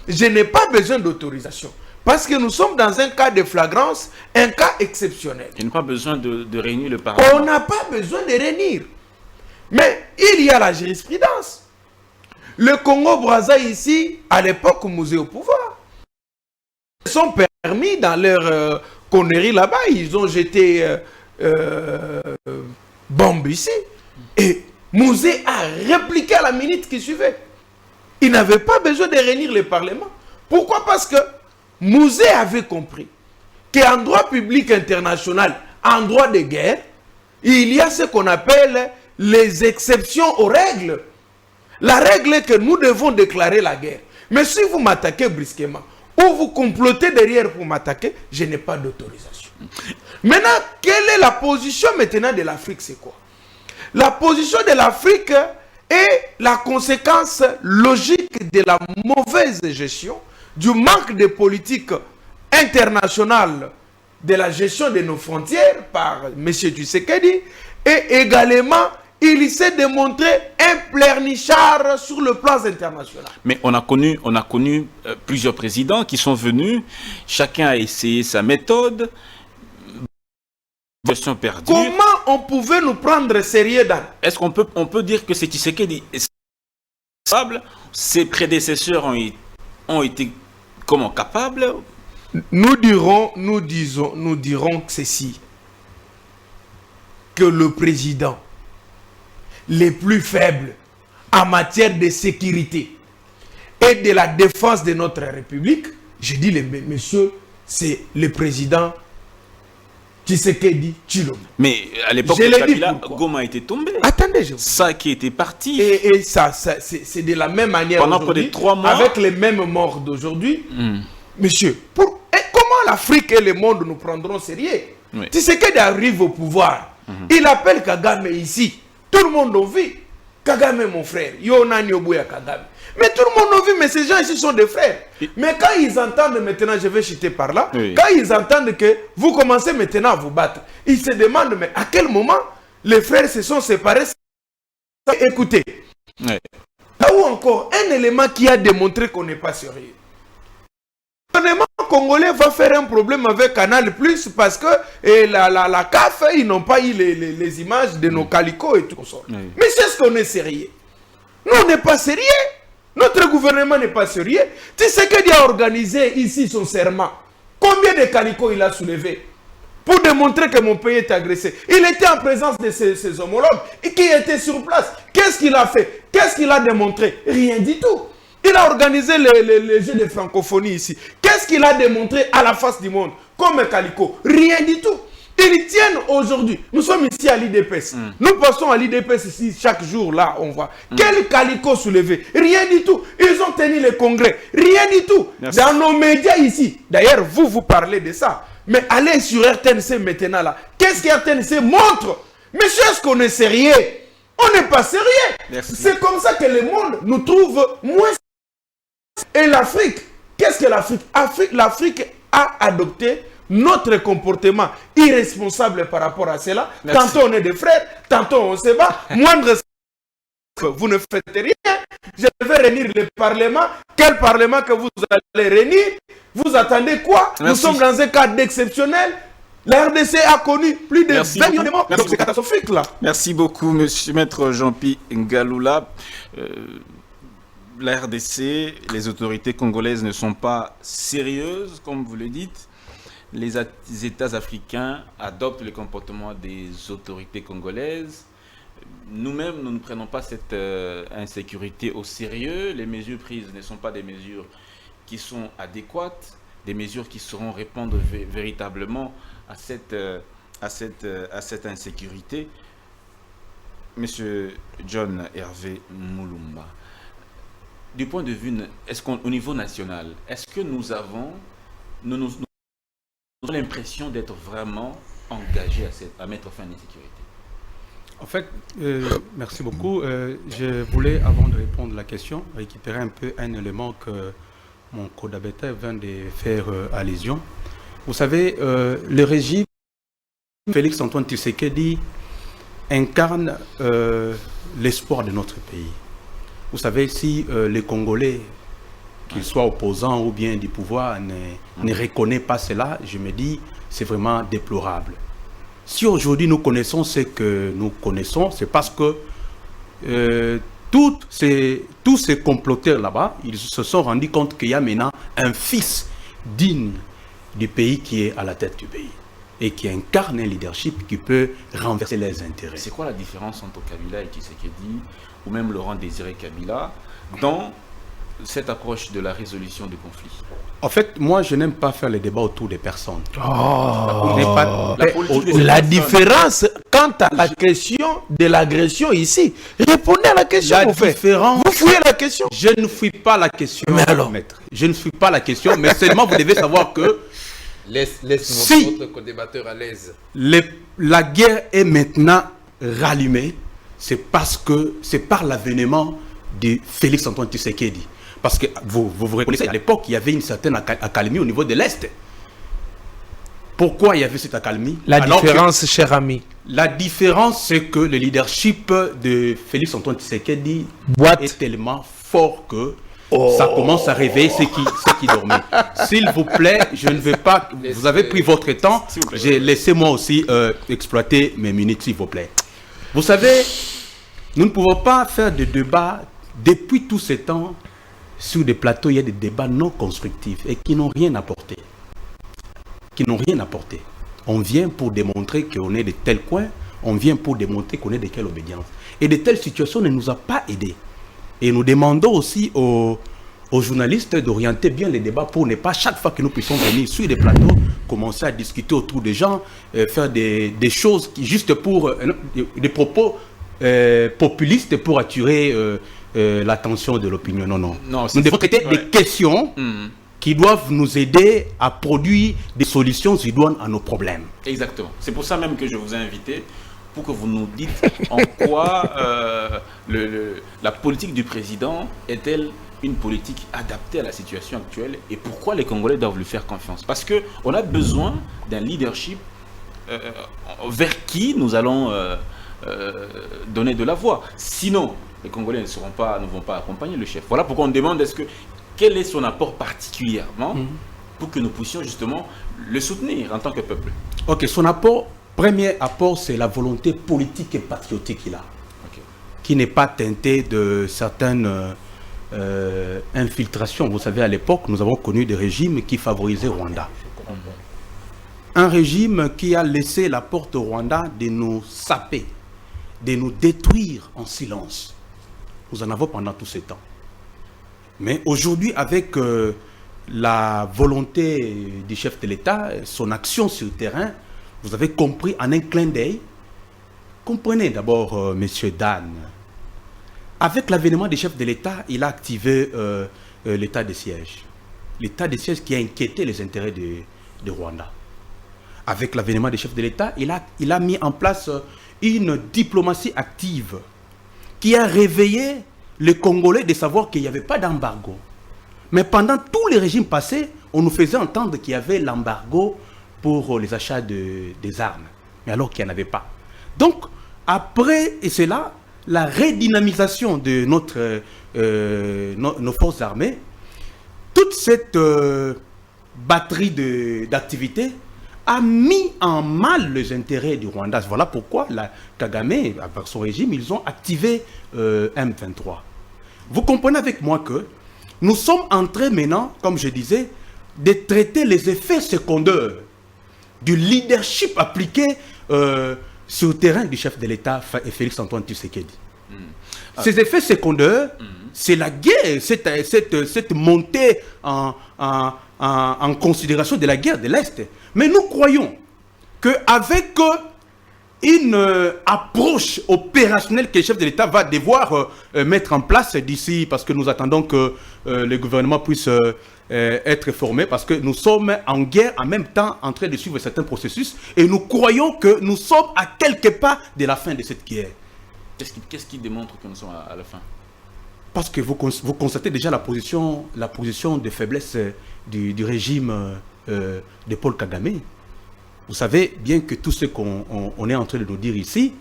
Je n'ai pas besoin d'autorisation. Parce que nous sommes dans un cas de flagrance, un cas exceptionnel. Il n'y a pas besoin de réunir le Parlement. On n'a pas besoin de réunir. Mais il y a la jurisprudence. Le Congo-Brazza ici, à l'époque où nous étions au pouvoir, ils sont permis dans leur connerie là-bas. Ils ont jeté bombe ici. Et Mouzé a répliqué à la minute qui suivait. Il n'avait pas besoin de réunir le Parlement. Pourquoi? Parce que Mouzé avait compris qu'en droit public international, en droit de guerre, il y a ce qu'on appelle les exceptions aux règles. La règle est que nous devons déclarer la guerre. Mais si vous m'attaquez brusquement, ou vous complotez derrière pour m'attaquer, je n'ai pas d'autorisation. Maintenant, quelle est la position maintenant de l'Afrique? C'est quoi? La position de l'Afrique est la conséquence logique de la mauvaise gestion, du manque de politique internationale de la gestion de nos frontières par M. Tshisekedi, et également il s'est démontré un pleurnichard sur le plan international. Mais on a connu plusieurs présidents qui sont venus, chacun a essayé sa méthode. Question perdue. Comment on pouvait nous prendre sérieux dans... Est-ce qu'on peut dire que c'est Tshisekedi capable? Ses prédécesseurs ont été comment capables? Nous dirons ceci, que le président les plus faibles en matière de sécurité et de la défense de notre République, je dis monsieur, c'est le président Tshisekedi Tshilombo. Mais à l'époque de Kabila, Goma était tombé. Attendez, ça qui était parti. Et ça c'est de la même manière pendant près de 3 mois. Avec les mêmes morts d'aujourd'hui. Monsieur, comment l'Afrique et le monde nous prendront sérieux? Oui. Tshisekedi arrive au pouvoir. Il appelle Kagame ici. Tout le monde a vu. Kagame mon frère. Yonani Obuya Kagame. Mais tout le monde a vu, mais ces gens ici sont des frères. Mais quand ils entendent maintenant, je vais chuter par là, quand ils entendent que vous commencez maintenant à vous battre, ils se demandent, mais à quel moment les frères se sont séparés? Écoutez, là où encore, un élément qui a démontré qu'on n'est pas sérieux. Le gouvernement congolais va faire un problème avec Canal Plus parce que la CAF, ils n'ont pas eu les images de nos calicots et tout ça. Mais c'est ce qu'on est sérieux. Nous, on n'est pas sérieux. Notre gouvernement n'est pas sérieux. Tu sais qu'il a organisé ici son serment. Combien de calicots il a soulevé pour démontrer que mon pays est agressé? Il était en présence de ses homologues et qui étaient sur place. Qu'est-ce qu'il a fait? Qu'est-ce qu'il a démontré? Rien du tout. Il a organisé les jeux de francophonie ici. Qu'est-ce qu'il a démontré à la face du monde comme Calico? Rien du tout. Ils tiennent aujourd'hui. Nous sommes ici à l'IDPS. Nous passons à l'IDPS ici chaque jour. Là, on voit. Quel Calico soulevé? Rien du tout. Ils ont tenu les congrès. Rien du tout. Merci. Dans nos médias ici. D'ailleurs, vous parlez de ça. Mais allez sur RTNC maintenant là. Qu'est-ce que RTNC montre? Monsieur, est-ce qu'on est sérieux? On n'est pas sérieux. C'est comme ça que le monde nous trouve moins. Et l'Afrique, qu'est-ce que l'Afrique? L'Afrique a adopté notre comportement irresponsable par rapport à cela. Merci. Tantôt on est des frères, tantôt on se bat. Moindre vous ne faites rien. Je vais réunir le Parlement. Quel Parlement que vous allez réunir? Vous attendez quoi? Merci. Nous sommes dans un cadre exceptionnel. La RDC a connu plus de 20 millions de morts. Donc c'est catastrophique là. Merci beaucoup, monsieur Maître Jean-Pierre Ngaloula. La RDC, les autorités congolaises ne sont pas sérieuses, comme vous le dites. Les États africains adoptent le comportement des autorités congolaises. Nous-mêmes, nous ne prenons pas cette insécurité au sérieux. Les mesures prises ne sont pas des mesures qui sont adéquates, des mesures qui sauront répondre véritablement à cette insécurité. Monsieur John Hervé Moulumba, du point de vue, est-ce qu'au niveau national, est-ce que nous avons l'impression d'être vraiment engagés à mettre fin à l'insécurité? En fait, merci beaucoup. Je voulais, avant de répondre à la question, récupérer un peu un élément que mon co-débatteur vient de faire allusion. Vous savez, le régime Félix-Antoine Tshisekedi incarne l'espoir de notre pays. Vous savez, si les Congolais, qu'ils soient opposants ou bien du pouvoir, ne reconnaissent pas cela, je me dis, c'est vraiment déplorable. Si aujourd'hui nous connaissons ce que nous connaissons, c'est parce que tous ces comploteurs là-bas, ils se sont rendus compte qu'il y a maintenant un fils digne du pays qui est à la tête du pays et qui incarne un leadership qui peut renverser les intérêts. C'est quoi la différence entre Kabila et Tshisekedi, ou même Laurent Désiré Kabila, dans cette approche de la résolution du conflit? En fait, moi, je n'aime pas faire les débats autour des personnes. La différence quant à la question de l'agression ici, répondez à la question. Vous fouillez la question. Je ne fouille pas la question, mais alors, maître. Je ne fouille pas la question, mais seulement vous devez savoir que laisse si notre co-débatteur à l'aise. La guerre est maintenant rallumée, c'est parce que c'est par l'avènement de Félix Antoine Tshisekedi. Parce que vous reconnaissez, à l'époque, il y avait une certaine accalmie au niveau de l'Est. Pourquoi il y avait cette accalmie? La différence, cher ami. La différence, c'est que le leadership de Félix Antoine Tshisekedi est tellement fort que ça commence à réveiller ceux qui dormaient. S'il vous plaît, je ne vais pas... Vous avez pris votre temps. Laissez-moi aussi exploiter mes minutes, s'il vous plaît. Vous savez, nous ne pouvons pas faire de débats depuis tout ce temps. Sur des plateaux, il y a des débats non constructifs et qui n'ont rien apporté. On vient pour démontrer qu'on est de tel coin, on vient pour démontrer qu'on est de quelle obédience. Et de telles situations ne nous ont pas aidés. Et nous demandons aussi aux journalistes d'orienter bien les débats pour ne pas, chaque fois que nous puissions venir sur des plateaux, commencer à discuter autour des gens, faire des choses qui, juste pour des propos populistes pour attirer l'attention de l'opinion. Non. Nous devons traiter des questions qui doivent nous aider à produire des solutions idoines à nos problèmes. Exactement. C'est pour ça même que je vous ai invité, pour que vous nous dites en quoi la politique du président est-elle une politique adaptée à la situation actuelle et pourquoi les Congolais doivent lui faire confiance. Parce qu'on a besoin d'un leadership vers qui nous allons donner de la voix. Sinon, les Congolais ne vont pas accompagner le chef. Voilà pourquoi on demande quel est son apport particulièrement pour que nous puissions justement le soutenir en tant que peuple. Ok, son premier apport, c'est la volonté politique et patriotique qu'il a, qui n'est pas teintée de certaines infiltrations. Vous savez, à l'époque, nous avons connu des régimes qui favorisaient Rwanda. Un régime qui a laissé la porte au Rwanda de nous saper, de nous détruire en silence. Nous en avons pendant tout ce temps. Mais aujourd'hui, avec la volonté du chef de l'État, son action sur le terrain, vous avez compris en un clin d'œil. Comprenez d'abord, Monsieur Dan. Avec l'avènement du chef de l'État, il a activé l'état de siège. L'état de siège qui a inquiété les intérêts de Rwanda. Avec l'avènement du chef de l'État, il a mis en place une diplomatie active qui a réveillé les Congolais de savoir qu'il n'y avait pas d'embargo. Mais pendant tous les régimes passés, on nous faisait entendre qu'il y avait l'embargo pour les achats des armes. Mais alors qu'il n'y en avait pas. Donc, après, et c'est là, la redynamisation de nos forces armées, toute cette batterie d'activités a mis en mal les intérêts du Rwanda. Voilà pourquoi Kagame, avec son régime, ils ont activé M23. Vous comprenez avec moi que nous sommes en train maintenant, comme je disais, de traiter les effets secondaires du leadership appliqué sur le terrain du chef de l'État, Félix Antoine Tshisekedi. Ces effets secondaires, c'est la guerre, cette montée en considération de la guerre de l'Est. Mais nous croyons qu'avec une approche opérationnelle que le chef de l'État va devoir mettre en place d'ici, parce que nous attendons que le gouvernement puisse être formé, parce que nous sommes en guerre en même temps en train de suivre certains processus, et nous croyons que nous sommes à quelques pas de la fin de cette guerre. Qu'est-ce qui démontre que nous sommes à la fin? Parce que vous constatez déjà la position de faiblesse du régime de Paul Kagame. Vous savez bien que tout ce qu'on est en train de nous dire ici,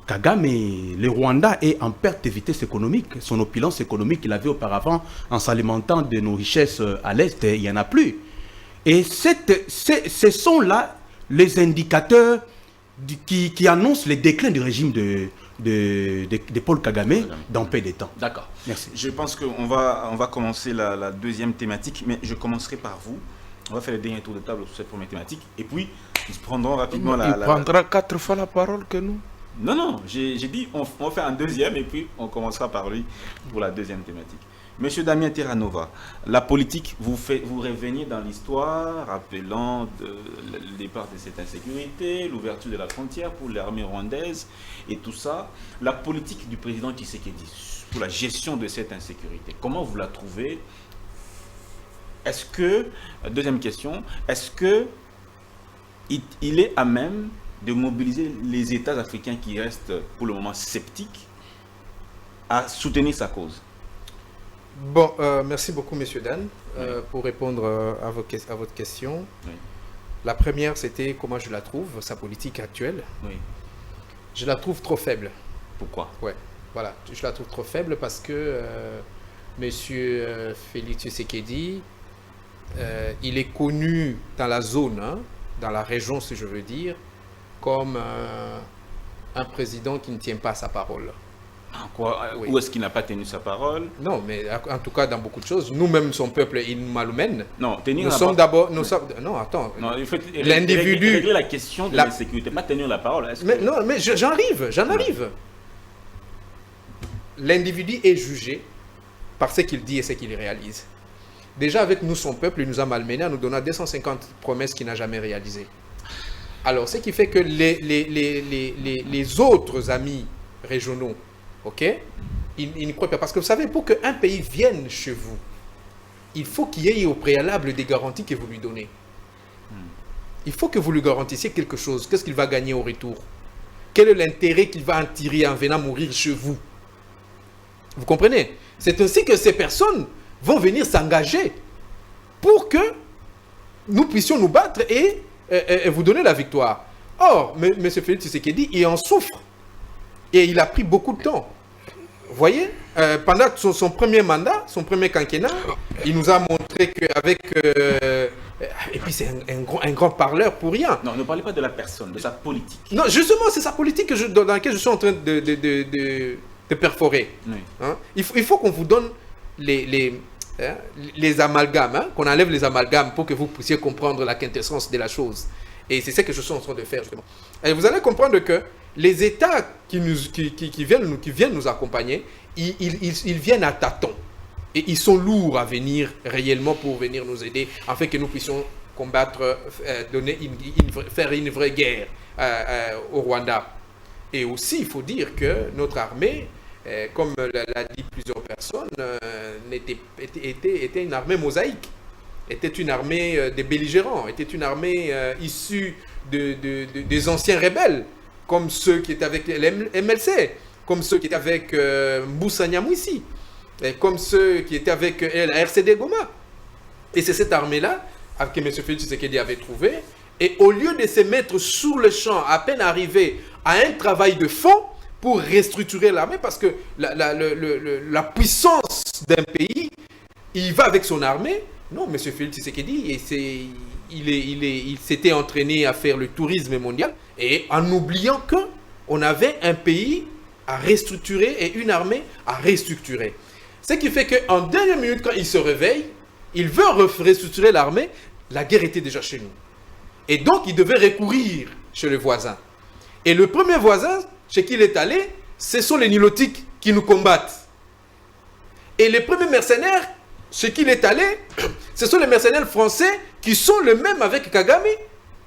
Kagame, le Rwanda est en perte de vitesse économique. Son opulence économique qu'il avait auparavant en s'alimentant de nos richesses à l'Est, il n'y en a plus. Et ce sont là les indicateurs qui annoncent le déclin du régime de Paul Kagame dans peu de temps. D'accord. Merci. Je pense qu'on va commencer la deuxième thématique, mais je commencerai par vous. On va faire le dernier tour de table sur cette première thématique. Et puis, nous prendrons rapidement Il prendra 4 fois la parole que nous. Non, j'ai dit on va faire un deuxième et puis on commencera par lui pour la deuxième thématique. Monsieur Damien Terranova, la politique, vous revenez dans l'histoire, rappelant le départ de cette insécurité, l'ouverture de la frontière pour l'armée rwandaise et tout ça. La politique du président Tshisekedi pour la gestion de cette insécurité, comment vous la trouvez? Deuxième question, est-ce que il est à même de mobiliser les États africains qui restent pour le moment sceptiques à soutenir sa cause? Bon, merci beaucoup, Monsieur Dan, pour répondre à votre question. Oui. La première, c'était comment je la trouve, sa politique actuelle. Oui. Je la trouve trop faible. Pourquoi? Ouais, voilà, je la trouve trop faible parce que Monsieur Félix Tshisekedi, il est connu dans la zone, hein, dans la région, si je veux dire, comme un président qui ne tient pas sa parole. Quoi, Oui. Où est-ce qu'il n'a pas tenu sa parole? Non, mais en tout cas, dans beaucoup de choses, nous-mêmes, son peuple, il nous malmène. Non, tenir Nous la sommes parole. d'abord... Non, attends. Non, il faut L'individu- régler la question de la sécurité, pas tenir la parole. Est-ce Mais, que- non, mais j'en arrive. L'individu est jugé par ce qu'il dit et ce qu'il réalise. Déjà, avec nous, son peuple, il nous a malmenés en nous donnant 250 promesses qu'il n'a jamais réalisées. Alors, ce qui fait que les autres amis régionaux, ok, ils ne croient pas. Parce que vous savez, pour qu'un pays vienne chez vous, il faut qu'il y ait au préalable des garanties que vous lui donnez. Il faut que vous lui garantissiez quelque chose. Qu'est-ce qu'il va gagner au retour? Quel est l'intérêt qu'il va en tirer en venant mourir chez vous? Vous comprenez? C'est ainsi que ces personnes vont venir s'engager pour que nous puissions nous battre et vous donner la victoire. Or, M. Félix Tshisekedi, il en souffre. Et il a pris beaucoup de temps. Vous voyez, pendant son premier mandat, son premier quinquennat, il nous a montré qu'avec... et puis c'est un grand parleur pour rien. Non, ne parlez pas de la personne, de sa politique. Non, justement, c'est sa politique dans laquelle je suis en train de perforer. Oui. Hein? Il faut qu'on vous donne les amalgames, hein? Qu'on enlève les amalgames pour que vous puissiez comprendre la quintessence de la chose. Et c'est ce que je suis en train de faire, justement. Et vous allez comprendre que les États qui viennent nous accompagner, ils viennent à tâtons. Et ils sont lourds à venir réellement pour venir nous aider, afin que nous puissions combattre, faire une vraie guerre au Rwanda. Et aussi, il faut dire que notre armée, comme l'a dit plusieurs personnes, était une armée mosaïque, était une armée des belligérants, était une armée issue des anciens rebelles, comme ceux qui étaient avec l'MLC, comme ceux qui étaient avec Mbusa Nyamwisi, et comme ceux qui étaient avec la RCD Goma. Et c'est cette armée-là que M. Félix Tshisekedi avait trouvé. Et au lieu de se mettre sur le champ, à peine arrivé à un travail de fond pour restructurer l'armée, parce que la puissance d'un pays, il va avec son armée. Non, M. Félix Tshisekedi, il s'était entraîné à faire le tourisme mondial, et en oubliant qu'on avait un pays à restructurer et une armée à restructurer. Ce qui fait qu'en dernière minute, quand il se réveille, il veut restructurer l'armée, la guerre était déjà chez nous. Et donc, il devait recourir chez le voisin. Et le premier voisin chez qui il est allé, ce sont les Nilotiques qui nous combattent. Et les premiers mercenaires chez qui il est allé, ce sont les mercenaires français qui sont les mêmes avec Kagame,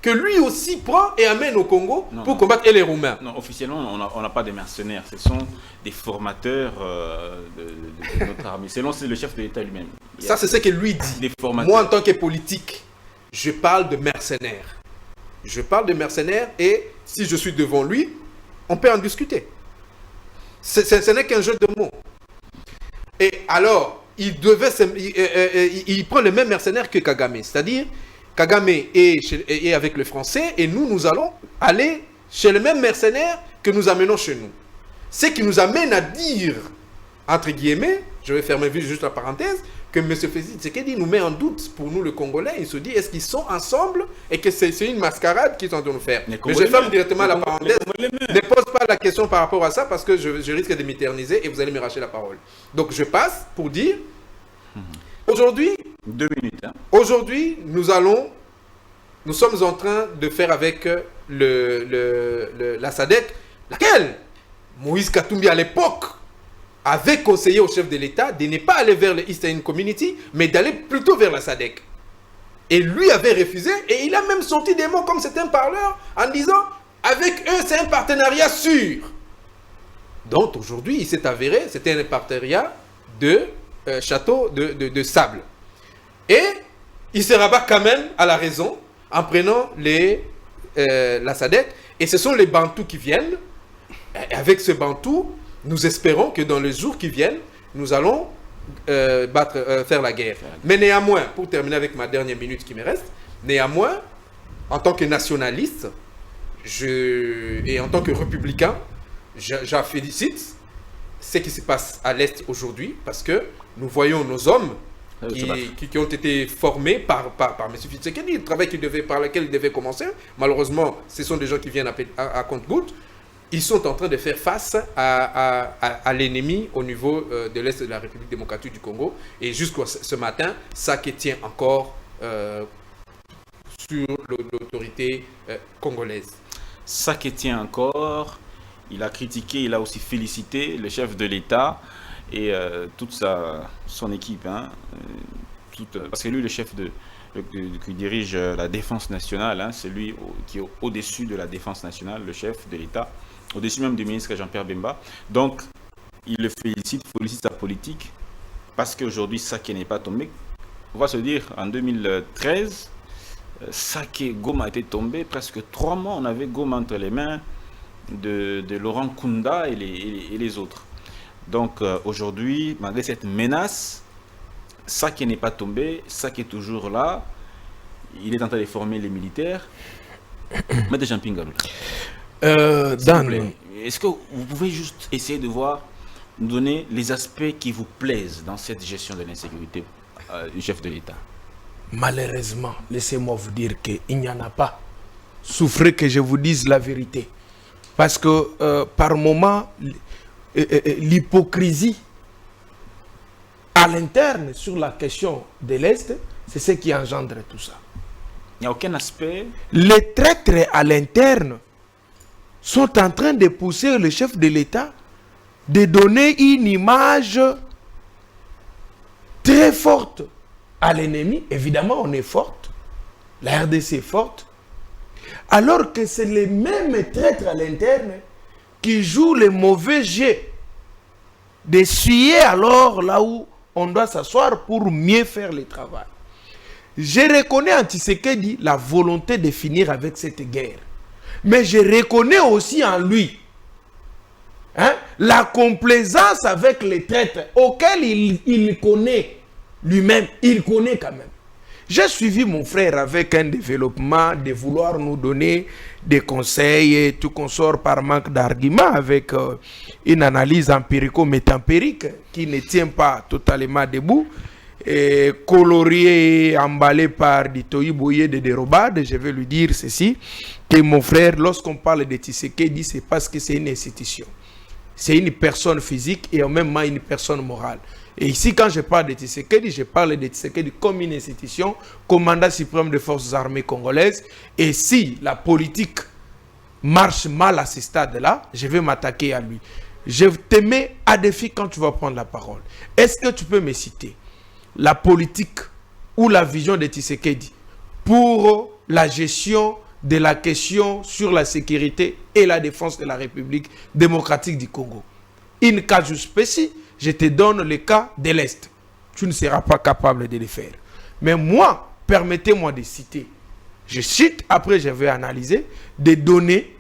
que lui aussi prend et amène au Congo pour combattre les Roumains. Non, officiellement, on n'a pas de mercenaires. Ce sont des formateurs de notre armée. Selon le chef de l'État lui-même. Ça, c'est ce que lui dit. Des formateurs. Moi, en tant que politique, je parle de mercenaires. Je parle de mercenaires et si je suis devant lui, on peut en discuter. Ce n'est qu'un jeu de mots. Et alors, il prend les mêmes mercenaires que Kagame. C'est-à-dire, Kagame est avec le Français et nous allons aller chez les mêmes mercenaires que nous amenons chez nous. Ce qui nous amène à dire, entre guillemets, je vais fermer juste la parenthèse, que M. Félix Tshisekedi nous met en doute pour nous, le Congolais. Il se dit, est-ce qu'ils sont ensemble et que c'est une mascarade qu'ils sont en train de nous faire? Mais je ferme directement la parenthèse. Ne pose pas la question par rapport à ça parce que je risque de m'éterniser et vous allez me racheter la parole. Donc je passe pour dire, aujourd'hui, 2 minutes. Hein. Aujourd'hui, nous sommes en train de faire avec la SADC, laquelle Moïse Katumbi à l'époque avait conseillé au chef de l'État de ne pas aller vers le Eastern Community, mais d'aller plutôt vers la SADC. Et lui avait refusé, et il a même sorti des mots comme c'est un parleur, en disant, avec eux, c'est un partenariat sûr. Donc aujourd'hui, il s'est avéré, c'était un partenariat de château de sable. Et il se rabat quand même à la raison, en prenant la SADC, Et ce sont les Bantous qui viennent. Et avec ce Bantou, nous espérons que dans les jours qui viennent, nous allons faire la guerre. Mais néanmoins, pour terminer avec ma dernière minute qui me reste, néanmoins, en tant que nationaliste et en tant que républicain, j'en félicite ce qui se passe à l'Est aujourd'hui, parce que nous voyons nos hommes qui ont été formés par M. Tshisekedi, le travail par lequel il devait commencer. Malheureusement, ce sont des gens qui viennent à compte-gouttes. Ils sont en train de faire face à l'ennemi au niveau de l'Est de la République démocratique du Congo. Et jusqu'à ce matin, ça qui tient encore sur l'autorité congolaise. Ça qui tient encore, il a critiqué, il a aussi félicité le chef de l'État et toute son équipe. Hein, parce que lui, le chef qui dirige la défense nationale, hein, c'est lui qui est au-dessus de la défense nationale, le chef de l'État, au-dessus même du ministre Jean-Pierre Bemba. Donc, il le félicite sa politique, parce qu'aujourd'hui, Saké n'est pas tombé. On va se dire, en 2013, Saké Goma était tombé, presque 3 mois, on avait Goma entre les mains de Laurent Kunda et les autres. Donc, aujourd'hui, malgré cette menace, Saké n'est pas tombé, Saké est toujours là, il est en train de former les militaires. Maître Jean-Pierre Ngaloula. Dan, est-ce que vous pouvez juste essayer de nous donner les aspects qui vous plaisent dans cette gestion de l'insécurité du chef de l'État? malheureusement, laissez-moi vous dire qu'il n'y en a pas. Souffrez que je vous dise la vérité. Parce que par moment, l'hypocrisie à l'interne sur la question de l'Est, c'est ce qui engendre tout ça. Il n'y a aucun aspect. Les traîtres à l'interne sont en train de pousser le chef de l'État de donner une image très forte à l'ennemi. Évidemment, on est forte. La RDC est forte. Alors que c'est les mêmes traîtres à l'interne qui jouent les mauvais jets d'essuyer alors là où on doit s'asseoir pour mieux faire le travail. Je reconnais en Tshisekedi la volonté de finir avec cette guerre. Mais je reconnais aussi en lui la complaisance avec les traîtres auxquels il connaît lui-même. Il connaît quand même. J'ai suivi mon frère avec un développement de vouloir nous donner des conseils et tout qu'on sort par manque d'arguments avec une analyse empirico-métampérique qui ne tient pas totalement debout. Et colorié et emballé par du toyi-boye de dérobade, je vais lui dire ceci, que mon frère, lorsqu'on parle de Tshisekedi, c'est parce que c'est une institution. C'est une personne physique et en même temps une personne morale. Et ici, quand je parle de Tshisekedi, je parle de Tshisekedi comme une institution, commandant suprême des forces armées congolaises. Et si la politique marche mal à ce stade-là, je vais m'attaquer à lui. Je te mets à défi quand tu vas prendre la parole. Est-ce que tu peux me citer la politique ou la vision de Tshisekedi pour la gestion de la question sur la sécurité et la défense de la République démocratique du Congo? In casus spécifique, je te donne le cas de l'Est. Tu ne seras pas capable de le faire. Mais moi, permettez-moi de citer. Je cite, après je vais analyser, des données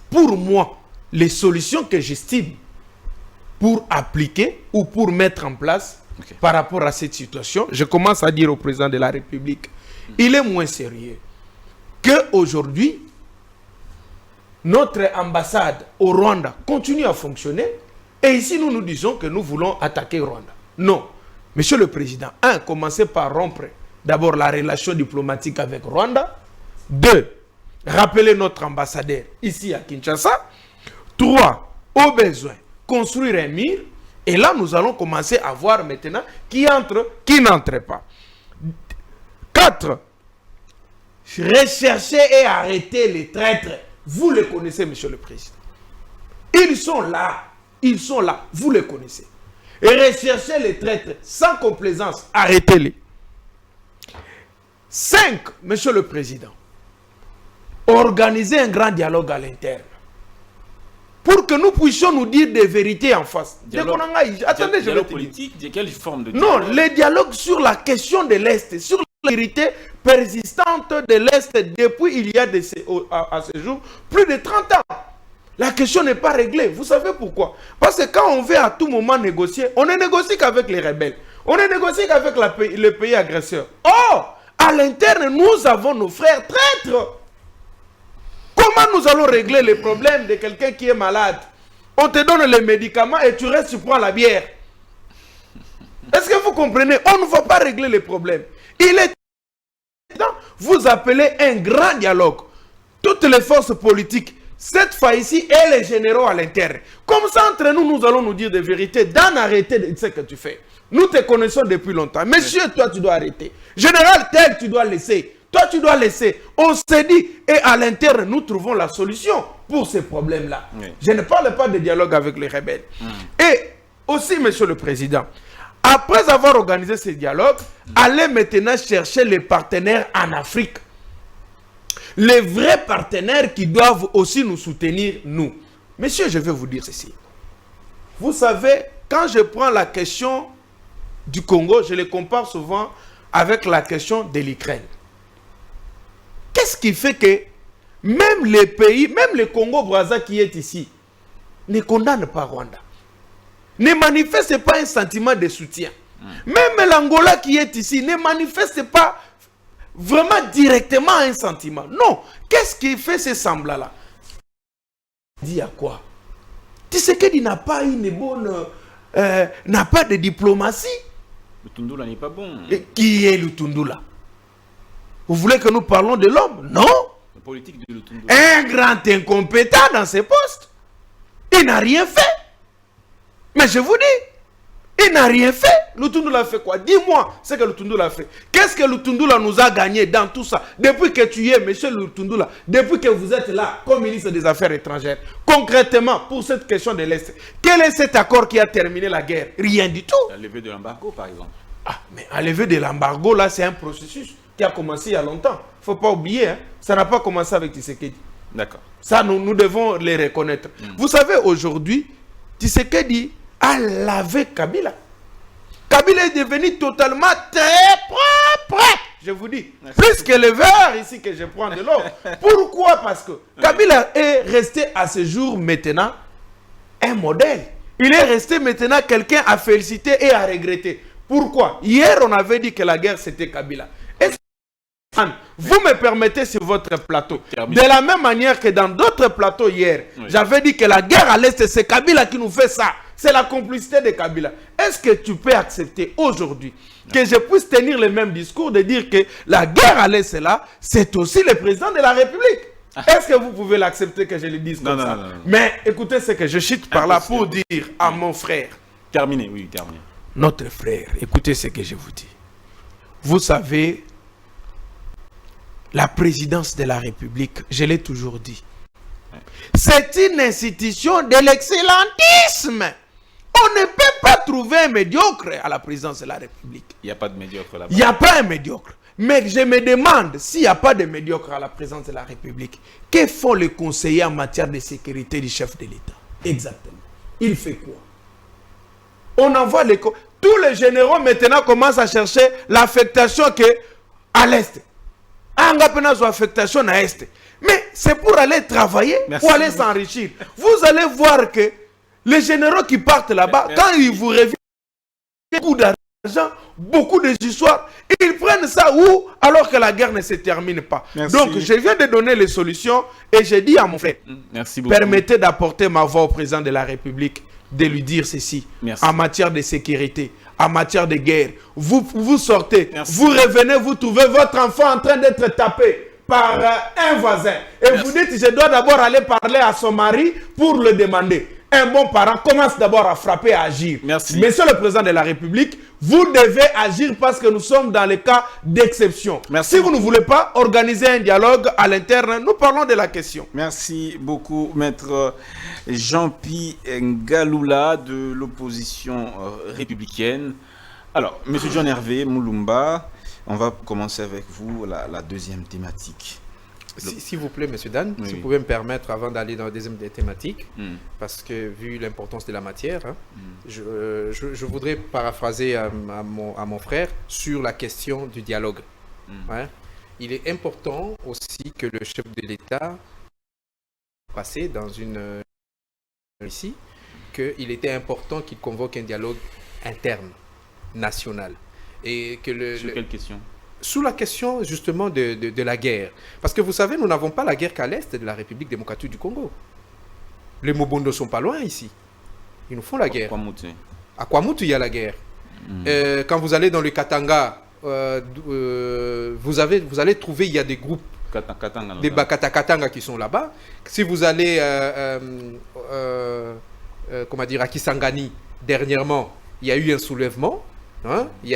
pour moi, les solutions que j'estime pour appliquer ou pour mettre en place par rapport à cette situation. Je commence à dire au président de la République, il est moins sérieux qu'aujourd'hui, notre ambassade au Rwanda continue à fonctionner et ici nous nous disons que nous voulons attaquer Rwanda. Non. Monsieur le Président, commencez par rompre d'abord la relation diplomatique avec Rwanda. 2, rappeler notre ambassadeur ici à Kinshasa. 3, au besoin, construire un mur. Et là, nous allons commencer à voir maintenant qui entre, qui n'entre pas. 4, rechercher et arrêter les traîtres. Vous les connaissez, Monsieur le Président. Ils sont là, vous les connaissez. Et rechercher les traîtres sans complaisance, arrêtez-les. 5, Monsieur le Président, organiser un grand dialogue à l'interne. Pour que nous puissions nous dire des vérités en face. Attendez, je vais politique, de quelle forme de dialogue? Non, les dialogues sur la question de l'Est, sur la vérité persistante de l'Est depuis il y a à ce jour plus de 30 ans. La question n'est pas réglée. Vous savez pourquoi? Parce que quand on veut à tout moment négocier, on ne négocie qu'avec les rebelles. On ne négocie qu'avec le pays agresseur. Or, à l'interne, nous avons nos frères traîtres. Comment nous allons régler les problèmes de quelqu'un qui est malade? On te donne les médicaments et tu restes, tu prends la bière. Est-ce que vous comprenez? On ne va pas régler les problèmes. Il est temps, vous appelez un grand dialogue. Toutes les forces politiques, cette fois ici, et les généraux à l'interne. Comme ça, entre nous, nous allons nous dire des vérités. D'en arrêter de ce que tu fais. Nous te connaissons depuis longtemps. Monsieur, toi, tu dois arrêter. Général tel, tu dois laisser. Toi, tu dois laisser. On s'est dit, et à l'interne, nous trouvons la solution pour ces problèmes-là. Oui. Je ne parle pas de dialogue avec les rebelles. Et aussi, monsieur le président, après avoir organisé ce dialogue, allez maintenant chercher les partenaires en Afrique. Les vrais partenaires qui doivent aussi nous soutenir, nous. Monsieur, je vais vous dire ceci. Vous savez, quand je prends la question du Congo, je les compare souvent avec la question de l'Ukraine. Qu'est-ce qui fait que même les pays, même le Congo-Brazza qui est ici, ne condamne pas Rwanda, ne manifeste pas un sentiment de soutien. Même l'Angola qui est ici ne manifeste pas vraiment directement un sentiment. Non. Qu'est-ce qui fait ce semblant-là? Dit à quoi? Tshisekedi n'a pas une bonne... n'a pas de diplomatie. Le Tundula n'est pas bon. Et qui est le Tundula? Vous voulez que nous parlons de l'homme? Non. La politique de Lutundula. Un grand incompétent dans ses postes. Il n'a rien fait. Mais je vous dis, il n'a rien fait. Lutundula a fait quoi? Dis-moi ce que Lutundula a fait. Qu'est-ce que Lutundula nous a gagné dans tout ça? Depuis que tu es, monsieur Lutundula, depuis que vous êtes là, comme ministre des Affaires étrangères, concrètement, pour cette question de l'Est, quel est cet accord qui a terminé la guerre? Rien du tout. La levée de l'embargo, par exemple. Ah, mais la levée de l'embargo, là, c'est un processus qui a commencé il y a longtemps. Il ne faut pas oublier, hein, ça n'a pas commencé avec Tshisekedi. D'accord. Ça, nous devons les reconnaître. Vous savez, aujourd'hui, Tshisekedi a lavé Kabila. Kabila est devenu totalement très propre. Je vous dis, plus que le verre ici que je prends de l'eau. Pourquoi? Parce que Kabila est resté à ce jour maintenant un modèle. Il est resté maintenant quelqu'un à féliciter et à regretter. Pourquoi? Hier, on avait dit que la guerre, c'était Kabila. Vous me permettez sur votre plateau, de la même manière que dans d'autres plateaux hier, j'avais dit que la guerre à l'Est, c'est Kabila qui nous fait ça. C'est la complicité de Kabila. Est-ce que tu peux accepter aujourd'hui que je puisse tenir le même discours de dire que la guerre à l'Est, là, c'est aussi le président de la République? Est-ce que vous pouvez l'accepter que je le dise comme ça? Non. Mais écoutez ce que je chute par là pour dire à mon frère. Terminé, oui, terminé. Notre frère, écoutez ce que je vous dis. Vous savez, la présidence de la République, je l'ai toujours dit, c'est une institution de l'excellentisme. On ne peut pas trouver un médiocre à la présidence de la République. Il n'y a pas de médiocre là-bas. Il n'y a pas un médiocre. Mais je me demande, s'il n'y a pas de médiocre à la présidence de la République, que font les conseillers en matière de sécurité du chef de l'État? Exactement. Il fait quoi? On envoie les... Tous les généraux maintenant commencent à chercher l'affectation à l'Est. Affectation à l'Est. Mais c'est pour aller travailler, pour aller s'enrichir. Vous allez voir que les généraux qui partent là-bas, quand ils vous reviennent, beaucoup d'argent, beaucoup d'histoires, ils prennent ça où alors que la guerre ne se termine pas. Donc je viens de donner les solutions et j'ai dit à mon frère, permettez d'apporter ma voix au président de la République, de lui dire ceci, en matière de sécurité, en matière de guerre. Vous sortez, vous revenez, vous trouvez votre enfant en train d'être tapé par un voisin. Et vous dites, je dois d'abord aller parler à son mari pour le demander. Un bon parent commence d'abord à frapper, à agir. Monsieur le président de la République, vous devez agir parce que nous sommes dans le cas d'exception. Si vous ne voulez pas organiser un dialogue à l'interne, nous parlons de la question. Merci beaucoup, maître Jean-Pierre Ngaloula de l'opposition républicaine. Alors, monsieur John Hervé Moulumba, on va commencer avec vous la deuxième thématique. S'il vous plaît, monsieur Dan, si vous pouvez me permettre, avant d'aller dans la deuxième thématique, parce que vu l'importance de la matière, hein, je voudrais paraphraser à mon frère sur la question du dialogue. hein, il est important aussi que le chef de l'État passé dans une ici qu'il était important qu'il convoque un dialogue interne, national. Et que Sur quelle question? Sous la question justement de la guerre. Parce que vous savez, nous n'avons pas la guerre qu'à l'est de la République démocratique du Congo. Les Mobondo ne sont pas loin ici. Ils nous font la guerre. À Kwamutu, il y a la guerre. Quand vous allez dans le Katanga, vous allez trouver, il y a des groupes, des Bakata-Katanga qui sont là-bas. Si vous allez à Kisangani, dernièrement, il y a eu un soulèvement, hein? Il y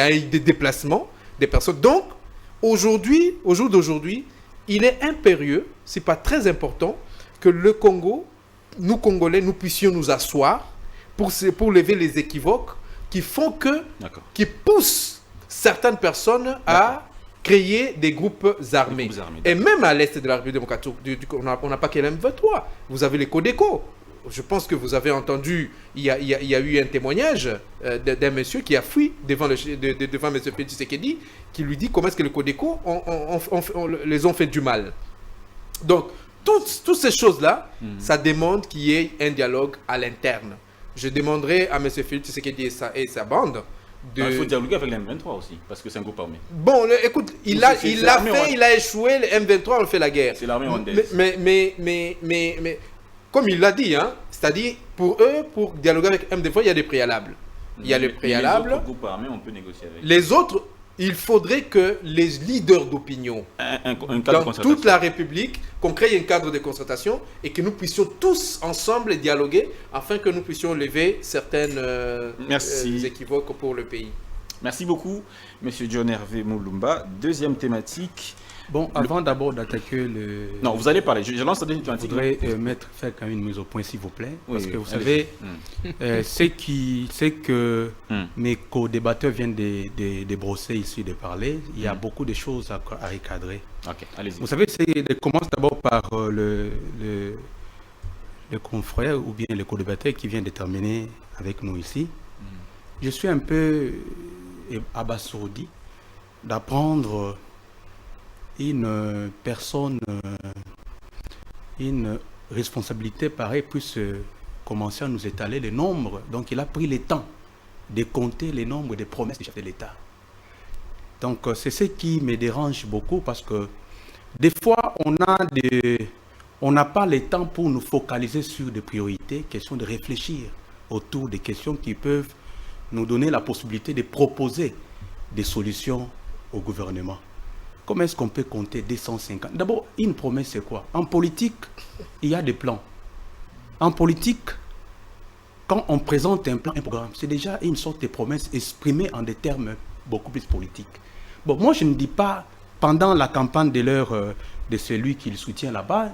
a eu des déplacements des personnes. Donc, au jour d'aujourd'hui, il est impérieux, c'est pas très important, que le Congo, nous Congolais, nous puissions nous asseoir pour lever les équivoques qui poussent certaines personnes à créer des groupes armés. Et même à l'est de la République démocratique, on n'a pas que l'M23. Vous avez les Codeco. Je pense que vous avez entendu, il y a eu un témoignage d'un monsieur qui a fui devant M. Félix Tshisekedi, qui lui dit comment est-ce que les Codeco les ont fait du mal. Donc, toutes ces choses-là, ça demande qu'il y ait un dialogue à l'interne. Je demanderai à M. Félix Tshisekedi et sa bande de... Il faut dialoguer avec les M23 aussi, parce que c'est un groupe armé. Bon, écoute, il a échoué, le M23, on fait la guerre. C'est l'armée rwandaise. Mais comme il l'a dit, hein, c'est-à-dire, pour eux, pour dialoguer avec M23, il y a des préalables. Il y a les préalables. Les autres groupes armés, on peut négocier avec. Les autres, il faudrait que les leaders d'opinion dans toute la République, qu'on crée un cadre de concertation et que nous puissions tous ensemble dialoguer afin que nous puissions lever certaines équivoques pour le pays. Merci beaucoup, M. John Hervé Moulumba. Deuxième thématique. Bon, avant d'abord d'attaquer le... Non, vous allez parler. Je lance la deuxième thématique. Je voudrais faire quand même une mise au point, s'il vous plaît. Parce que vous savez, c'est que mes co-débatteurs viennent de brosser ici, de parler. Il y a beaucoup de choses à recadrer. Ok, allez-y. Vous savez, je commence d'abord par le confrère ou bien le co-débatteur qui vient de terminer avec nous ici. Je suis un peu abasourdi d'apprendre une personne, une responsabilité pareille puisse commencer à nous étaler les nombres. Donc il a pris le temps de compter les nombres des promesses du chef de l'État. Donc c'est ce qui me dérange beaucoup parce que des fois on n'a pas le temps pour nous focaliser sur des priorités, question de réfléchir autour des questions qui peuvent nous donner la possibilité de proposer des solutions au gouvernement. Comment est-ce qu'on peut compter 250? D'abord, une promesse, c'est quoi? En politique, il y a des plans. En politique, quand on présente un plan, un programme, c'est déjà une sorte de promesse exprimée en des termes beaucoup plus politiques. Bon, moi, je ne dis pas, pendant la campagne de celui qu'il soutient là-bas,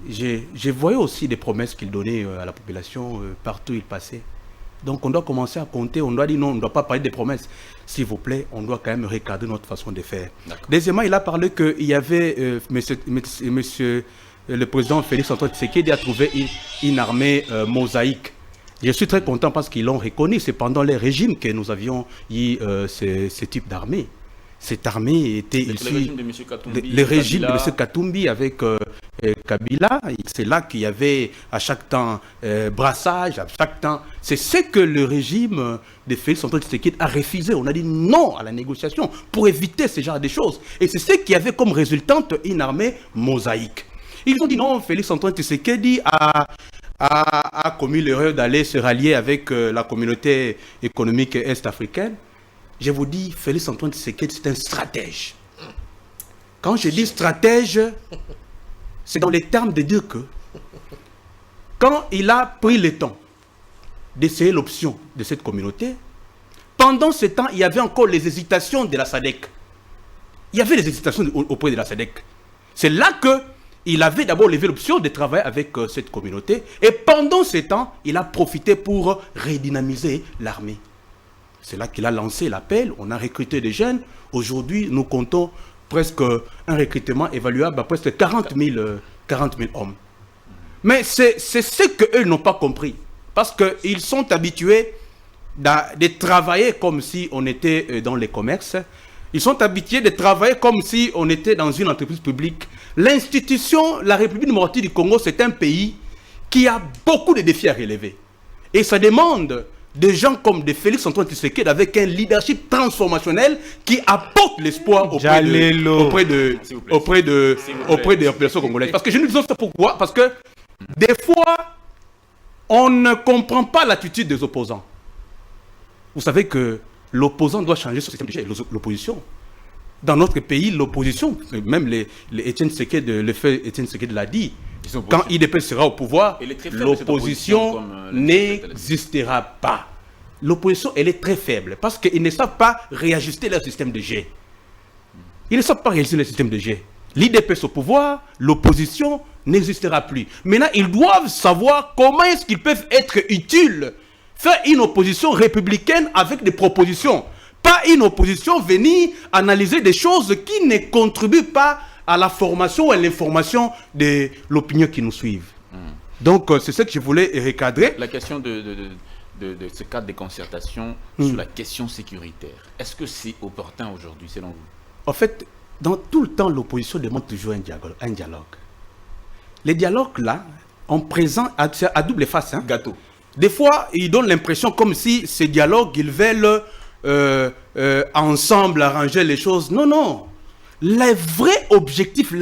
je voyais aussi des promesses qu'il donnait à la population partout où il passait. Donc on doit commencer à compter, on doit dire non, on ne doit pas parler des promesses. S'il vous plaît, on doit quand même recadrer notre façon de faire. Deuxièmement, il a parlé qu'il y avait, monsieur le président Félix Antoine Tshisekedi a trouvé une armée mosaïque. Je suis très content parce qu'ils l'ont reconnu. C'est pendant les régimes que nous avions eu ce type d'armée. Cette armée était ici, le régime de M. Katumbi avec Kabila. C'est là qu'il y avait à chaque temps brassage, à chaque temps. C'est ce que le régime de Félix Antoine Tshisekedi a refusé. On a dit non à la négociation pour éviter ce genre de choses. Et c'est ce qui avait comme résultante une armée mosaïque. Ils ont dit non, Félix Antoine Tshisekedi a commis l'erreur d'aller se rallier avec la communauté économique est-africaine. Je vous dis, Félix Antoine Tshisekedi, c'est un stratège. Quand je dis stratège, c'est dans les termes de dire que quand il a pris le temps d'essayer l'option de cette communauté, pendant ce temps, il y avait encore les hésitations de la SADC. Il y avait les hésitations auprès de la SADC. C'est là qu'il avait d'abord levé l'option de travailler avec cette communauté. Et pendant ce temps, il a profité pour redynamiser l'armée. C'est là qu'il a lancé l'appel, on a recruté des jeunes. Aujourd'hui, nous comptons presque un recrutement évaluable à presque 40 000 hommes. Mais c'est ce qu'eux n'ont pas compris. Parce qu'ils sont habitués de travailler comme si on était dans les commerces. Ils sont habitués de travailler comme si on était dans une entreprise publique. L'institution, la République démocratique du Congo, c'est un pays qui a beaucoup de défis à relever. Et ça demande des gens comme de Félix Antoine Tshisekedi avec un leadership transformationnel qui apporte l'espoir auprès des populations congolaises. Parce que je nous dis ça pourquoi? Parce que des fois, on ne comprend pas l'attitude des opposants. Vous savez que l'opposant doit changer son système de jeu, l'opposition. Dans notre pays, l'opposition, même Étienne Tshisekedi, le fait Étienne Tshisekedi l'a dit, quand IDP sera au pouvoir, l'opposition n'existera pas. L'opposition, elle est très faible parce qu'ils ne savent pas réajuster leur système de jeu. Ils ne savent pas réajuster leur système de jeu. L'IDP est au pouvoir, l'opposition n'existera plus. Maintenant, ils doivent savoir comment est-ce qu'ils peuvent être utiles. Faire une opposition républicaine avec des propositions. Pas une opposition venir analyser des choses qui ne contribuent pas à la formation ou à l'information de l'opinion qui nous suivent. Donc, c'est ce que je voulais recadrer. La question de ce cadre de concertation sur la question sécuritaire, est-ce que c'est opportun aujourd'hui, selon vous? En fait, dans tout le temps, l'opposition demande toujours un dialogue. Les dialogues, là, en présent, à double face. Hein. Gâteau. Des fois, ils donnent l'impression comme si ces dialogues, ils veulent ensemble arranger les choses. Non, non. Le vrai objectif,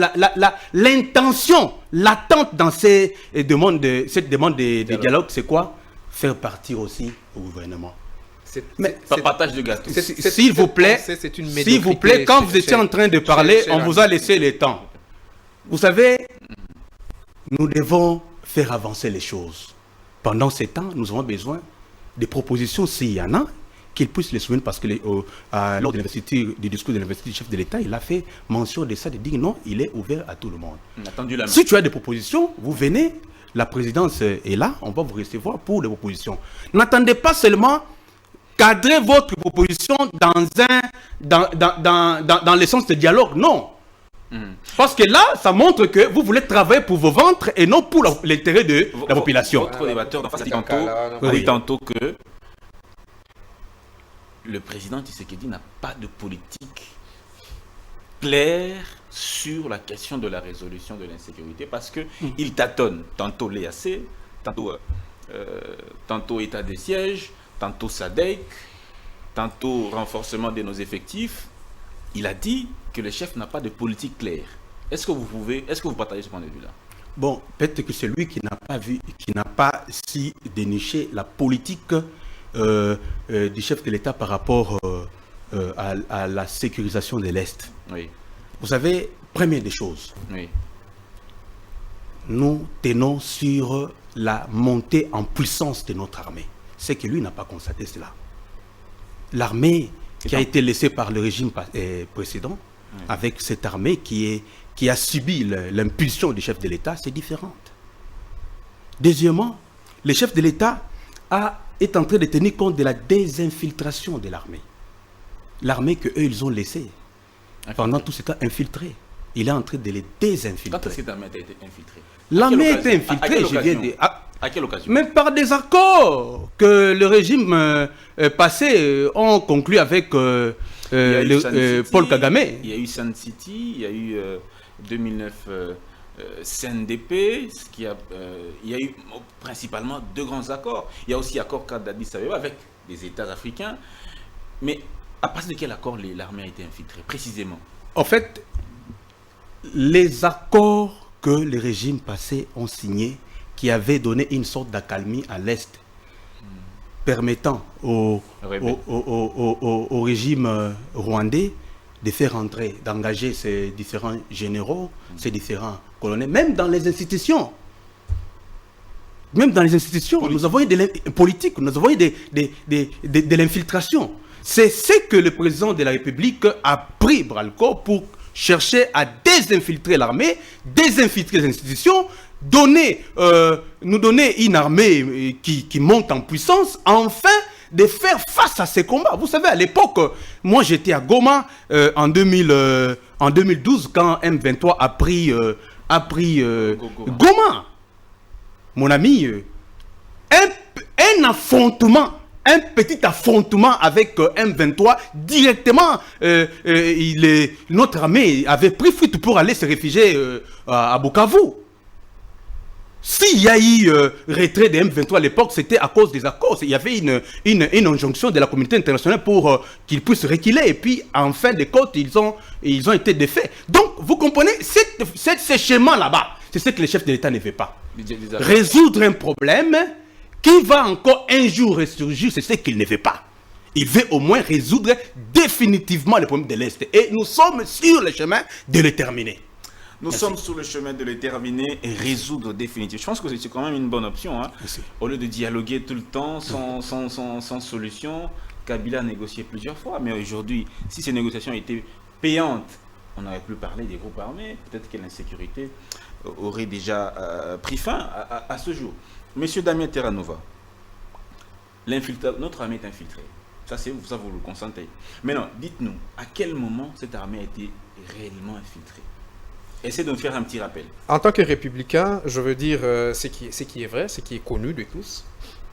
l'intention, l'attente dans cette demande de dialogue, c'est quoi? Faire partir aussi au gouvernement. Partage de gâteau. S'il vous plaît, quand vous étiez en train de parler, on vous a laissé le temps. Vous savez, nous devons faire avancer les choses. Pendant ces temps, nous avons besoin des propositions, s'il y en a, qu'ils puissent les soumettre, parce que lors du discours de l'investiture du chef de l'État, il a fait mention de ça, de dire non, il est ouvert à tout le monde. Si tu as des propositions, vous venez, la présidence est là, on va vous recevoir pour des propositions. N'attendez pas seulement cadrer votre proposition dans l'essence de dialogue, non. Parce que là, ça montre que vous voulez travailler pour vos ventres et non pour l'intérêt de la population. Votre débatteur d'en face dit tantôt que le président Tshisekedi n'a pas de politique claire sur la question de la résolution de l'insécurité parce qu'il tâtonne tantôt l'EAC, tantôt état de siège, tantôt SADC, tantôt renforcement de nos effectifs. Il a dit que le chef n'a pas de politique claire. Est-ce que vous partagez ce point de vue-là? Bon, peut-être que c'est lui qui n'a pas si déniché la politique du chef de l'État par rapport à la sécurisation de l'Est. Oui. Vous savez, première des choses, oui. Nous tenons sur la montée en puissance de notre armée. C'est que lui n'a pas constaté cela. L'armée qui a été laissée par le régime précédent, avec cette armée qui a subi l'impulsion du chef de l'État, c'est différente. Deuxièmement, le chef de l'État est en train de tenir compte de la désinfiltration de l'armée. L'armée qu'eux, ils ont laissée, pendant tout ce temps infiltrée. Il est en train de les désinfiltrer. Quand est-ce que l'armée a été infiltrée? L'armée a été infiltrée, je viens de... À quelle occasion? Même par des accords que le régime passé ont conclu avec Paul Kagame. Il y a eu Sun City, il y a eu 2009 CNDP, il y a eu principalement deux grands accords. Il y a aussi l'accord cadre d'Addis Abeba avec les États africains. Mais à partir de quel accord l'armée a été infiltrée, précisément? En fait, les accords que les régimes passés ont signés, qui avaient donné une sorte d'accalmie à l'Est, permettant au régime rwandais de faire entrer, d'engager ses différents généraux, ses différents colonels, même dans les institutions. Même dans les institutions, nous avons eu de politique, nous avons eu de l'infiltration. C'est ce que le président de la République a pris bras-le-corps pour chercher à désinfiltrer l'armée, désinfiltrer les institutions, nous donner une armée qui monte en puissance, enfin de faire face à ces combats. Vous savez, à l'époque, moi j'étais à Goma en 2012 quand M23 a pris Goma. Mon ami, un affrontement un petit affrontement avec M23, directement, notre armée avait pris fuite pour aller se réfugier à Bukavu. S'il y a eu retrait des M23 à l'époque, c'était à cause des accords. Il y avait une injonction de la communauté internationale pour qu'ils puissent reculer. Et puis, en fin de compte, ils ont été défaits. Donc, vous comprenez, ce schéma là-bas, c'est ce que le chef de l'État ne veut pas. Résoudre un problème qui va encore un jour ressurgir, c'est ce qu'il ne veut pas. Il veut au moins résoudre définitivement le problème de l'Est. Et nous sommes sur le chemin de le terminer. Nous sommes sur le chemin de le terminer et résoudre définitivement. Je pense que c'est quand même une bonne option. Hein. Au lieu de dialoguer tout le temps sans solution, Kabila a négocié plusieurs fois. Mais aujourd'hui, si ces négociations étaient payantes, on aurait pu parler des groupes armés. Peut-être que l'insécurité aurait déjà pris fin à ce jour. Monsieur Damien Terranova, notre armée est infiltrée. Ça, vous le consentez. Maintenant, dites-nous, à quel moment cette armée a été réellement infiltrée? Essayez de nous faire un petit rappel. En tant que républicain, je veux dire ce qui est vrai, ce qui est connu de tous.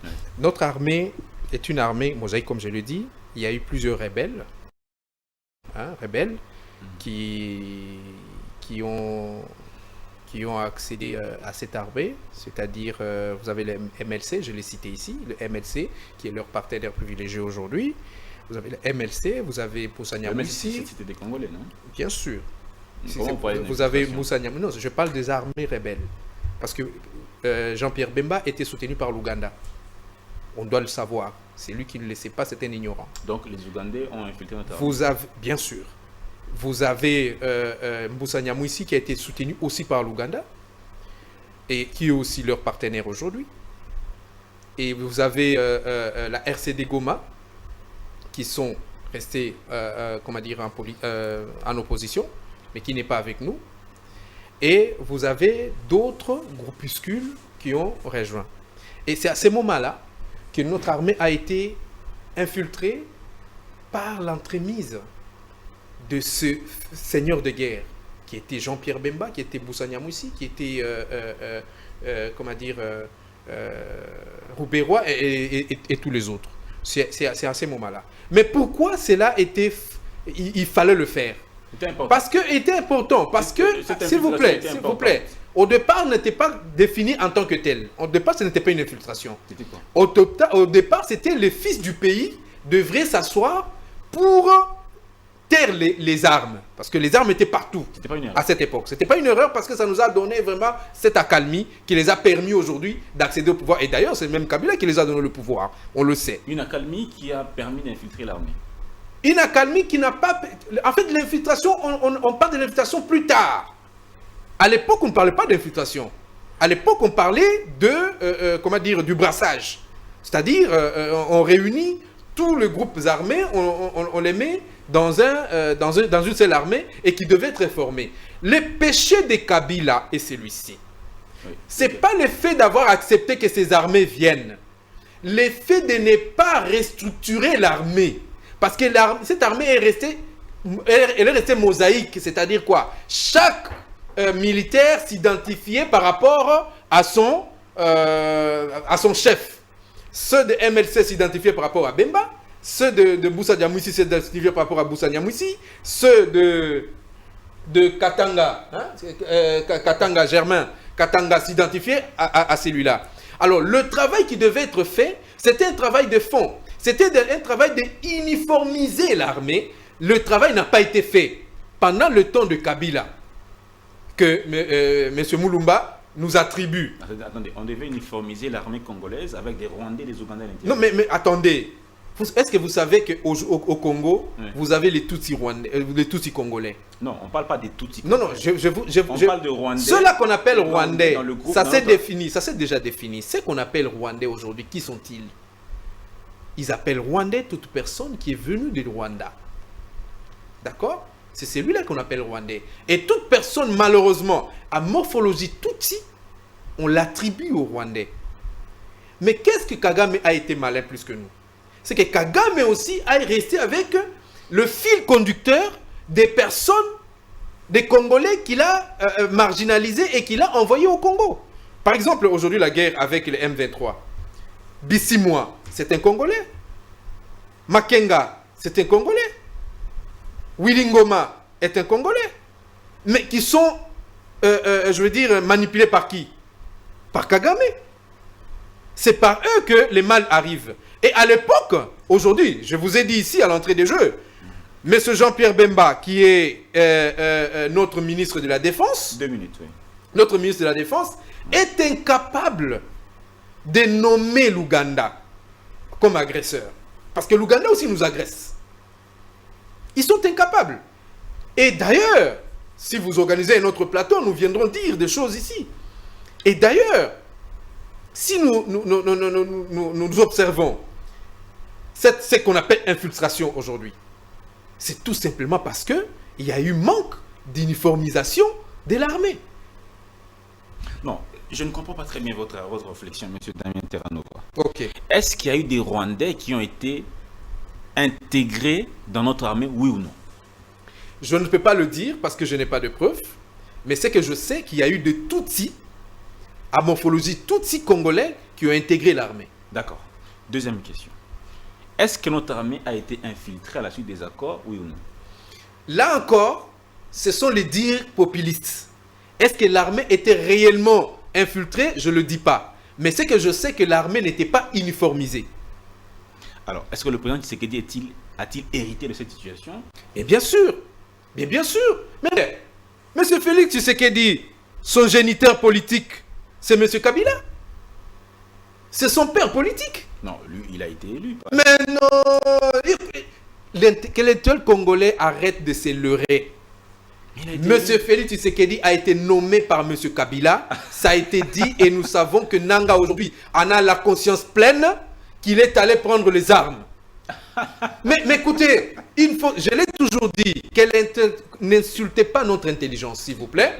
Ouais. Notre armée est une armée mosaïque, comme je l'ai dit. Il y a eu plusieurs rebelles, qui ont accédé à cette armée. C'est-à-dire, vous avez le MLC, je l'ai cité ici, le MLC, qui est leur partenaire privilégié aujourd'hui. Vous avez le MLC, vous avez Moussa Niamouissi. C'était des Congolais, non? Bien sûr. Vous avez Moussa Niamouissi. Non, je parle des armées rebelles. Parce que Jean-Pierre Bemba était soutenu par l'Ouganda. On doit le savoir. C'est lui qui ne le laissait pas, c'est un ignorant. Donc les Ougandais ont infiltré notre armée. Bien sûr. Vous avez Moussa Niamouissi qui a été soutenu aussi par l'Ouganda et qui est aussi leur partenaire aujourd'hui. Et vous avez la RCD Goma qui sont restés en opposition, mais qui n'est pas avec nous. Et vous avez d'autres groupuscules qui ont rejoint. Et c'est à ce moment-là que notre armée a été infiltrée par l'entremise de ce seigneur de guerre, qui était Jean-Pierre Bemba, qui était Moussa Niamouissi, qui était Roubérois et tous les autres. C'est à ce moment-là. Mais pourquoi cela était... Il fallait le faire. Parce que c'était important. Parce que, s'il vous plaît, au départ, n'était pas défini en tant que tel. Au départ, ce n'était pas une infiltration. Au départ, c'était les fils du pays devraient s'asseoir pour taire les armes. Parce que les armes étaient partout à cette époque. Ce n'était pas une erreur parce que ça nous a donné vraiment cette accalmie qui les a permis aujourd'hui d'accéder au pouvoir. Et d'ailleurs, c'est même Kabila qui les a donné le pouvoir. On le sait. Une accalmie qui a permis d'infiltrer l'armée. Une accalmie qui n'a pas... En fait, l'infiltration, on parle de l'infiltration plus tard. À l'époque, on ne parlait pas d'infiltration. À l'époque, on parlait du brassage. C'est-à-dire, on réunit tous les groupes armés, on les met dans une seule armée et qui devait être formée. Le péché de Kabila est celui-ci. Oui. Ce n'est pas le fait d'avoir accepté que ces armées viennent. Le fait de ne pas restructurer l'armée. Parce que cette armée est restée mosaïque. C'est-à-dire quoi? Chaque militaire s'identifiait par rapport à son chef. Ceux de MLC s'identifiaient par rapport à Bemba. Ceux de Moussa Niamouissi s'identifiaient par rapport à Moussa Niamouissi. Ceux de Katanga, Katanga Germain, Katanga s'identifiaient à celui-là. Alors, le travail qui devait être fait, c'était un travail de fond. C'était un travail d'uniformiser l'armée. Le travail n'a pas été fait pendant le temps de Kabila, que M. Moulumba nous attribue. Attendez, on devait uniformiser l'armée congolaise avec des Rwandais et des Ougandais à Non, l'intérieur. mais attendez. Est-ce que vous savez qu'au Congo, oui, vous avez les Tutsis rwandais, les Tutsis congolais? Non, on ne parle pas des Tutsis. Non, non, on parle de Rwandais. Ceux-là qu'on appelle Rwandais, ça s'est défini, ça s'est déjà défini. Ceux qu'on appelle Rwandais aujourd'hui, qui sont-ils? Ils appellent Rwandais toute personne qui est venue du Rwanda. D'accord? C'est celui-là qu'on appelle Rwandais. Et toute personne, malheureusement, à morphologie Tutsi, on l'attribue aux Rwandais. Mais qu'est-ce que Kagame a été malin plus que nous? C'est que Kagame aussi a resté avec le fil conducteur des personnes, des Congolais qu'il a marginalisés et qu'il a envoyés au Congo. Par exemple, aujourd'hui, la guerre avec le M23. Bissimois, c'est un Congolais. Makenga, c'est un Congolais. Willy Ngoma est un Congolais. Mais qui sont, je veux dire, manipulés par qui? Par Kagame. C'est par eux que les mal arrivent. Et à l'époque, aujourd'hui, je vous ai dit ici à l'entrée des jeux, M. Jean-Pierre Bemba, qui est notre ministre de la Défense, 2 minutes, oui. notre ministre de la Défense, est incapable de nommer l'Ouganda comme agresseur. Parce que l'Ouganda aussi nous agresse. Ils sont incapables. Et d'ailleurs, si vous organisez un autre plateau, nous viendrons dire des choses ici. Et d'ailleurs, si nous observons ce qu'on appelle infiltration aujourd'hui, c'est tout simplement parce qu'il y a eu manque d'uniformisation de l'armée. Non, je ne comprends pas très bien votre réflexion, M. Damien Terranova. Ok. Est-ce qu'il y a eu des Rwandais qui ont été intégrés dans notre armée, oui ou non? Je ne peux pas le dire parce que je n'ai pas de preuves, mais c'est que je sais qu'il y a eu des Tutsis, à morphologie Tutsis congolais, qui ont intégré l'armée. D'accord. Deuxième question. Est-ce que notre armée a été infiltrée à la suite des accords, oui ou non? Là encore, ce sont les dires populistes. Est-ce que l'armée était réellement infiltrée? Je ne le dis pas. Mais c'est que je sais que l'armée n'était pas uniformisée. Alors, est-ce que le président Tshisekedi a-t-il hérité de cette situation? Et bien sûr. Mais bien sûr. Mais M. Félix Tshisekedi, son géniteur politique, c'est M. Kabila. C'est son père politique. Non, lui, il a été élu. Mais non. Que l'intellectuel congolais arrête de se leurrer. Monsieur Félix Tshisekedi a été nommé par Monsieur Kabila. Ça a été dit et nous savons que Nanga aujourd'hui en a la conscience pleine qu'il est allé prendre les armes. Mais écoutez, je l'ai toujours dit, n'insultez pas notre intelligence, s'il vous plaît.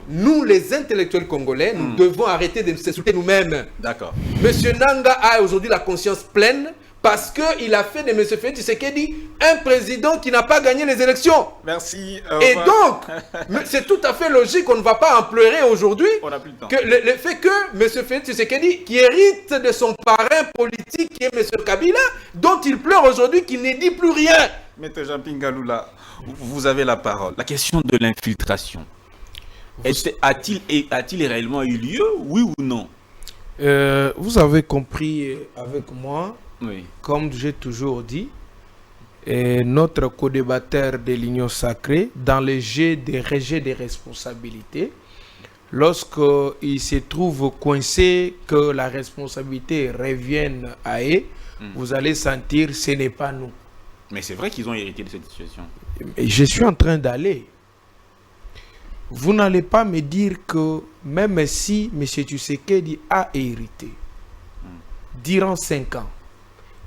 Nous, les intellectuels congolais, nous devons arrêter de nous insulter nous-mêmes. D'accord. Monsieur Nanga a aujourd'hui la conscience pleine parce qu'il a fait de M. Félix Tshisekedi un président qui n'a pas gagné les élections. Merci. Et donc, c'est tout à fait logique qu'on ne va pas en pleurer aujourd'hui. On n'a plus le temps. Que le fait que M. Félix Tshisekedi, qui hérite de son parrain politique, qui est M. Kabila, dont il pleure aujourd'hui, qu'il ne dit plus rien. Maître Jean-Pierre Ngaloula, vous avez la parole. La question de l'infiltration, a-t-il réellement eu lieu, oui ou non? Vous avez compris avec moi, oui. Comme j'ai toujours dit, notre co-débatteur de l'Union sacrée, dans le jeu des rejets des responsabilités, lorsqu'il se trouve coincé que la responsabilité revienne à eux, vous allez sentir que ce n'est pas nous. Mais c'est vrai qu'ils ont hérité de cette situation. Et je suis en train d'aller. Vous n'allez pas me dire que même si M. Tshisekedi a hérité, durant 5 ans,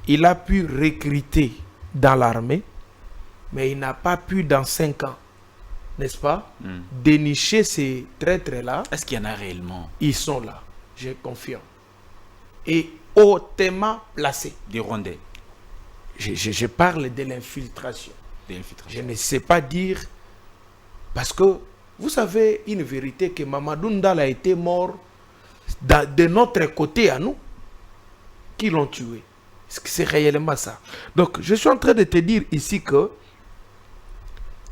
il a pu recruter dans l'armée, mais il n'a pas pu dans 5 ans, n'est-ce pas, dénicher ces traîtres-là. Est-ce qu'il y en a réellement? Ils sont là, je confirme. Et hautement placés. Des Rwandais. Je parle de l'infiltration. Je ne sais pas dire, parce que vous savez une vérité, que Mamadou Ndala a été mort de notre côté à nous, qui l'ont tué. Est-ce que c'est réellement ça? Donc, je suis en train de te dire ici que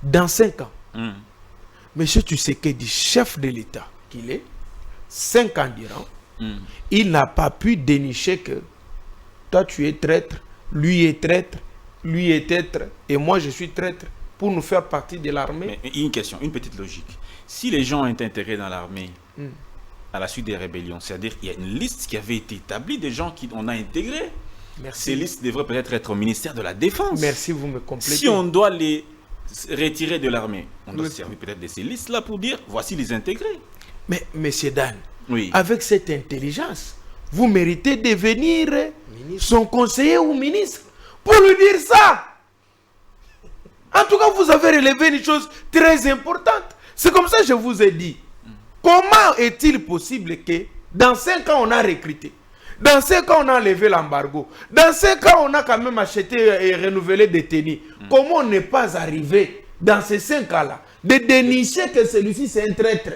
dans 5 ans, M. Tshisekedi, chef de l'État qu'il est, 5 ans durant, il n'a pas pu dénicher que toi tu es traître, lui est traître, lui est traître, et moi je suis traître pour nous faire partie de l'armée. Mais une question, une petite logique. Si les gens ont été intégrés dans l'armée à la suite des rébellions, c'est-à-dire qu'il y a une liste qui avait été établie des gens qu'on a intégrés. Merci. Ces listes devraient peut-être être au ministère de la Défense. Merci, vous me complétez. Si on doit les retirer de l'armée, on doit se servir peut-être de ces listes-là pour dire, voici les intégrés. Mais, monsieur Dan, oui, avec cette intelligence, vous méritez de devenir son conseiller ou ministre pour lui dire ça. En tout cas, vous avez relevé une chose très importante. C'est comme ça que je vous ai dit. Comment est-il possible que dans 5 ans, on a recruté? Dans 5 ans, on a levé l'embargo. Dans 5 ans, on a quand même acheté et renouvelé des tennis. Comment on n'est pas arrivé dans ces 5 ans-là de dénicher que celui-ci c'est un traître?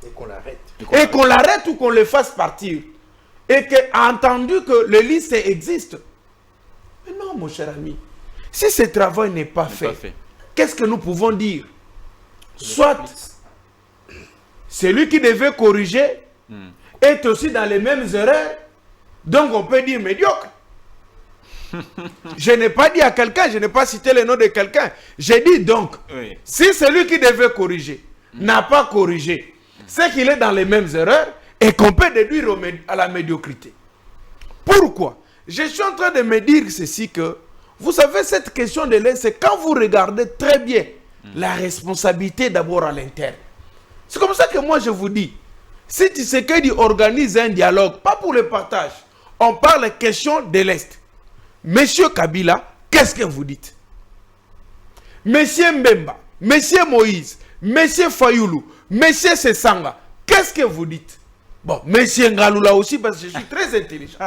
Et qu'on l'arrête. Et qu'on l'arrête ou qu'on le fasse partir. Et qu'on a entendu que les listes existent. Mais non, mon cher ami. Si ce travail n'est pas fait, qu'est-ce que nous pouvons dire? Soit celui qui devait corriger est aussi dans les mêmes erreurs, donc on peut dire médiocre. Je n'ai pas dit à quelqu'un, je n'ai pas cité le nom de quelqu'un. J'ai dit donc, si celui qui devait corriger n'a pas corrigé, c'est qu'il est dans les mêmes erreurs et qu'on peut déduire à la médiocrité. Pourquoi? Je suis en train de me dire ceci que, vous savez, cette question de l'aide, c'est quand vous regardez très bien la responsabilité d'abord à l'interne. C'est comme ça que moi je vous dis, si Tshisekedi organise un dialogue, pas pour le partage, on parle question de l'Est. Monsieur Kabila, qu'est-ce que vous dites? Monsieur Mbemba, Monsieur Moïse, Monsieur Fayoulou, Monsieur Sessanga, qu'est-ce que vous dites? Bon, Monsieur Ngaloula aussi, parce que je suis très intelligent.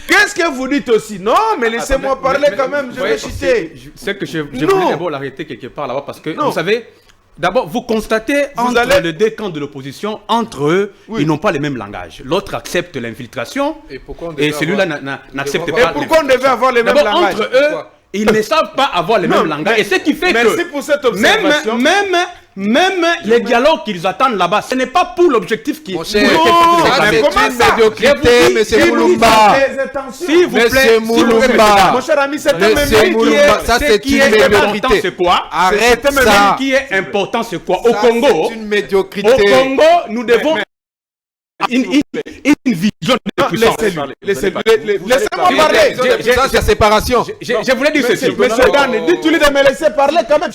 Qu'est-ce que vous dites aussi? Non, mais laissez-moi parler quand même, je vais citer. C'est que je voulais d'abord l'arrêter quelque part là-bas, parce que vous savez, d'abord, vous constatez entre les deux camps de l'opposition, entre eux, ils n'ont pas le même langage. L'autre accepte l'infiltration et celui-là n'accepte pas. Et pourquoi on devait avoir le même langage? Entre eux, ils ne savent pas avoir le même langage. Et ce qui fait que pour cette observation. Même les dialogues qu'ils attendent là-bas, ce n'est pas pour l'objectif qui... Mon cher, c'est une médiocrité, monsieur Moulumba. S'il vous plaît, mon cher ami, c'est un même ça c'est une médiocrité. C'est quoi? Arrête ça. Ce qui est important, c'est quoi? Au Congo, c'est une médiocrité. Au Congo, nous devons une vision de puissance. Laissez-moi parler. Ça, c'est séparation. Je voulais dire ceci. Monsieur Dan, dites-lui de me laisser parler quand même.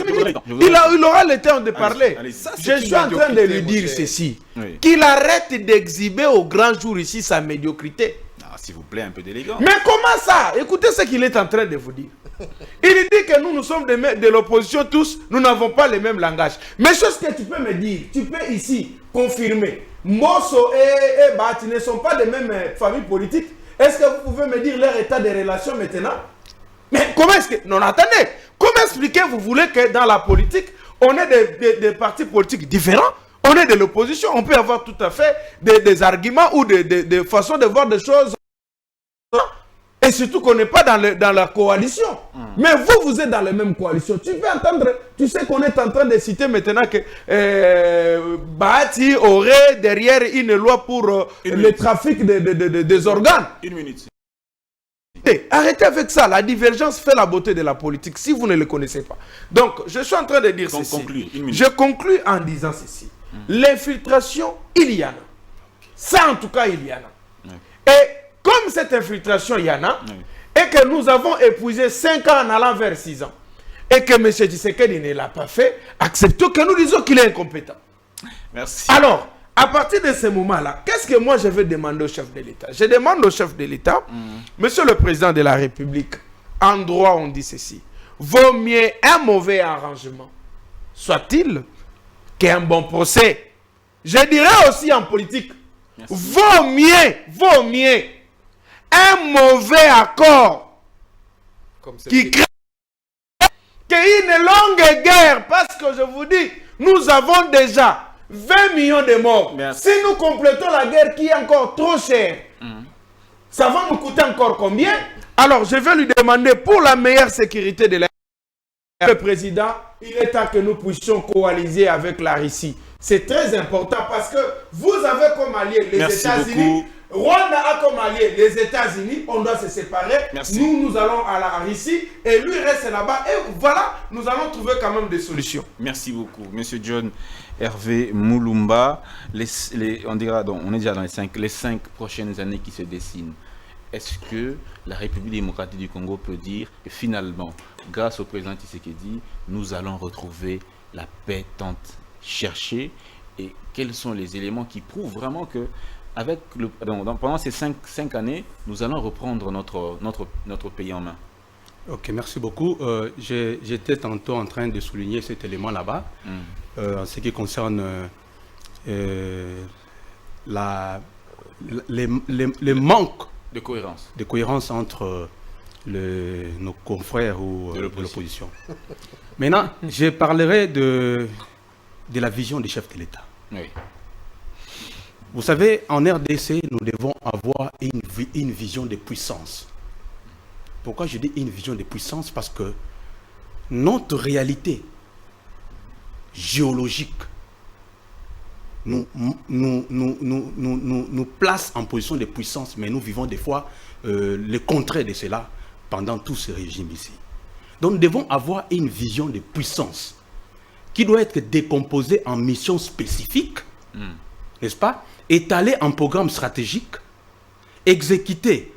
Il aura le temps de parler. Je suis en train de lui dire ceci. Qu'il arrête d'exhiber au grand jour ici sa médiocrité. S'il vous plaît, un peu d'élégance. Mais comment ça? Écoutez ce qu'il est en train de vous dire. Il dit que nous sommes de l'opposition tous, nous n'avons pas le même langage. Mais chose que tu peux me dire, tu peux ici confirmer, Mosso et Bahati ne sont pas des mêmes familles politiques. Est-ce que vous pouvez me dire leur état de relation maintenant? Mais comment est-ce que... Non, attendez. Comment expliquer, vous voulez que dans la politique, on ait des partis politiques différents? On est de l'opposition, on peut avoir tout à fait des arguments ou des façons de voir des choses. Et surtout qu'on n'est pas dans la coalition. Mais vous êtes dans la même coalition. Tu peux entendre, tu sais qu'on est en train de citer maintenant que Bahati aurait derrière une loi pour le trafic des organes. Une minute. Arrêtez avec ça. La divergence fait la beauté de la politique si vous ne le connaissez pas. Donc, je suis en train de dire ceci. Je conclus en disant ceci. L'infiltration, il y en a. Ça, en tout cas, il y en a. Et comme cette infiltration, il y en a, et que nous avons épuisé 5 ans en allant vers 6 ans, et que M. Tshisekedi ne l'a pas fait, acceptons que nous disons qu'il est incompétent. Merci. Alors, à partir de ce moment-là, qu'est-ce que moi je vais demander au chef de l'État? Je demande au chef de l'État, Monsieur le Président de la République, en droit on dit ceci, vaut mieux un mauvais arrangement, soit-il, qu'un bon procès. Je dirais aussi en politique, vaut mieux un mauvais accord qui crée qu'une longue guerre, parce que je vous dis, nous avons déjà 20 millions de morts. Si nous complétons la guerre qui est encore trop chère, ça va nous coûter encore combien? Alors je vais lui demander pour la meilleure sécurité de le président, il est temps que nous puissions coaliser avec la Russie. C'est très important parce que vous avez comme alliés les États-Unis. Rwanda a comme allié les États-Unis, on doit se séparer. Nous allons à la Russie et lui reste là-bas. Et voilà, nous allons trouver quand même des solutions. Merci beaucoup, Monsieur John Hervé Moulumba. On dira, donc, on est déjà dans les 5 prochaines années qui se dessinent. Est-ce que la République démocratique du Congo peut dire que finalement, grâce au président Tshisekedi, nous allons retrouver la paix tant cherchée? Et quels sont les éléments qui prouvent vraiment que pendant ces 5 années, nous allons reprendre notre pays en main? Ok, merci beaucoup. J'étais tantôt en train de souligner cet élément là-bas, en ce qui concerne les manques de cohérence entre nos confrères ou de l'opposition. Maintenant, je parlerai de la vision du chef de l'État. Oui. Vous savez, en RDC, nous devons avoir une vision de puissance. Pourquoi je dis une vision de puissance? Parce que notre réalité géologique nous place en position de puissance, mais nous vivons des fois le contraire de cela pendant tout ce régime ici. Donc nous devons avoir une vision de puissance qui doit être décomposée en missions spécifiques, n'est-ce pas, étalée en programmes stratégiques, exécutée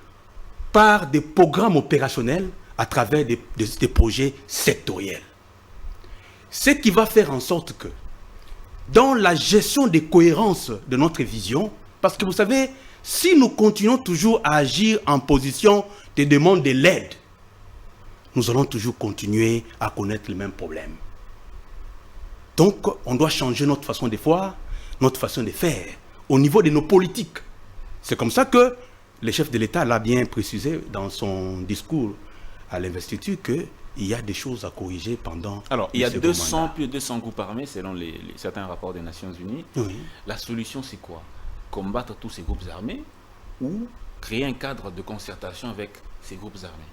par des programmes opérationnels à travers des projets sectoriels. Ce qui va faire en sorte que, dans la gestion des cohérences de notre vision, parce que vous savez, si nous continuons toujours à agir en position de demande de l'aide, nous allons toujours continuer à connaître les mêmes problèmes. Donc, on doit changer notre façon de voir, notre façon de faire, au niveau de nos politiques. C'est comme ça que le chef de l'État l'a bien précisé dans son discours à l'investiture qu'il y a des choses à corriger pendant. Alors, il y a plus de 200 groupes armés selon certains rapports des Nations Unies. Oui. La solution, c'est quoi? Combattre tous ces groupes armés ou créer un cadre de concertation avec ces groupes armés?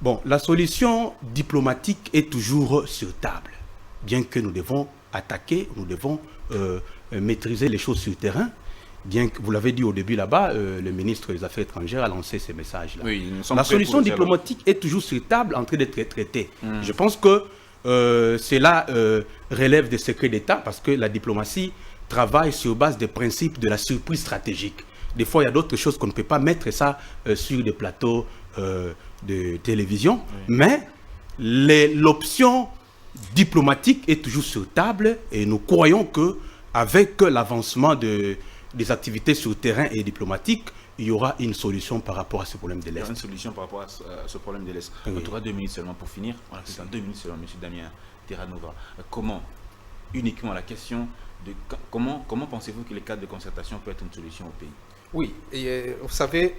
Bon, la solution diplomatique est toujours sur table. Bien que nous devons attaquer, nous devons maîtriser les choses sur le terrain. Bien que, vous l'avez dit au début là-bas, le ministre des Affaires étrangères a lancé ces messages-là. Oui, la solution diplomatique est toujours sur table en train d'être traitée. Je pense que cela relève des secrets d'État parce que la diplomatie travaille sur base des principes de la surprise stratégique. Des fois, il y a d'autres choses qu'on ne peut pas mettre ça sur des plateaux de télévision, mais l'option diplomatique est toujours sur table et nous croyons que avec l'avancement des activités sur le terrain et diplomatiques, il y aura une solution par rapport à ce problème de l'Est. Il y aura une solution par rapport à ce problème de l'Est. Oui. On aura 2 minutes seulement pour finir. On a fait dans 2 minutes seulement, M. Damien Terranova. Comment, uniquement la question de comment pensez-vous que le cadre de concertation peut être une solution au pays? Oui, et, vous savez,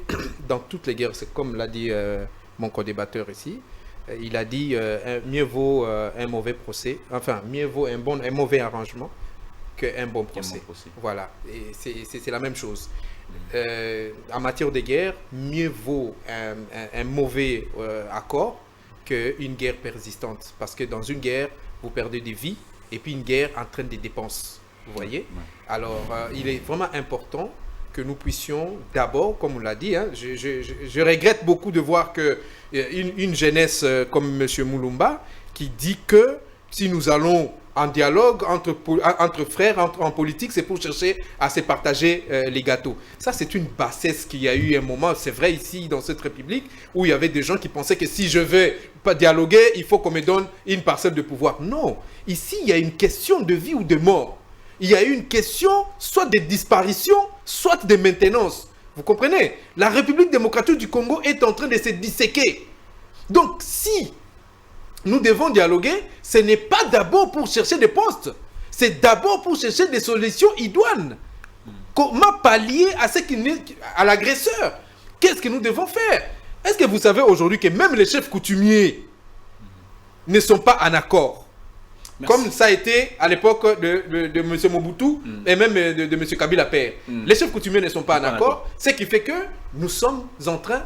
dans toutes les guerres, c'est comme l'a dit mon co-débatteur ici, il a dit mieux vaut un mauvais procès, enfin mieux vaut un mauvais arrangement qu'un bon procès. Voilà, et c'est la même chose. En matière de guerre, mieux vaut un mauvais accord qu'une guerre persistante. Parce que dans une guerre, vous perdez des vies et puis une guerre entraîne des dépenses. Vous voyez? Alors, il est vraiment important que nous puissions d'abord, comme on l'a dit, hein, je regrette beaucoup de voir que une jeunesse comme M. Moulumba qui dit que si nous allons en dialogue entre frères, en politique, c'est pour chercher à se partager les gâteaux. Ça, c'est une bassesse qu'il y a eu un moment, c'est vrai ici dans cette République, où il y avait des gens qui pensaient que si je veux pas dialoguer, il faut qu'on me donne une parcelle de pouvoir. Non, ici, il y a une question de vie ou de mort. Il y a une question soit de disparition, soit de maintenance. Vous comprenez? La République démocratique du Congo est en train de se disséquer. Donc, si nous devons dialoguer, ce n'est pas d'abord pour chercher des postes. C'est d'abord pour chercher des solutions idoines. Comment pallier à l'agresseur? Qu'est-ce que nous devons faire? Est-ce que vous savez aujourd'hui que même les chefs coutumiers ne sont pas en accord? Merci. Comme ça a été à l'époque de M. Mobutu et même de M. Kabila père. Les chefs coutumiers ne sont pas en accord, ce qui fait que nous sommes en train,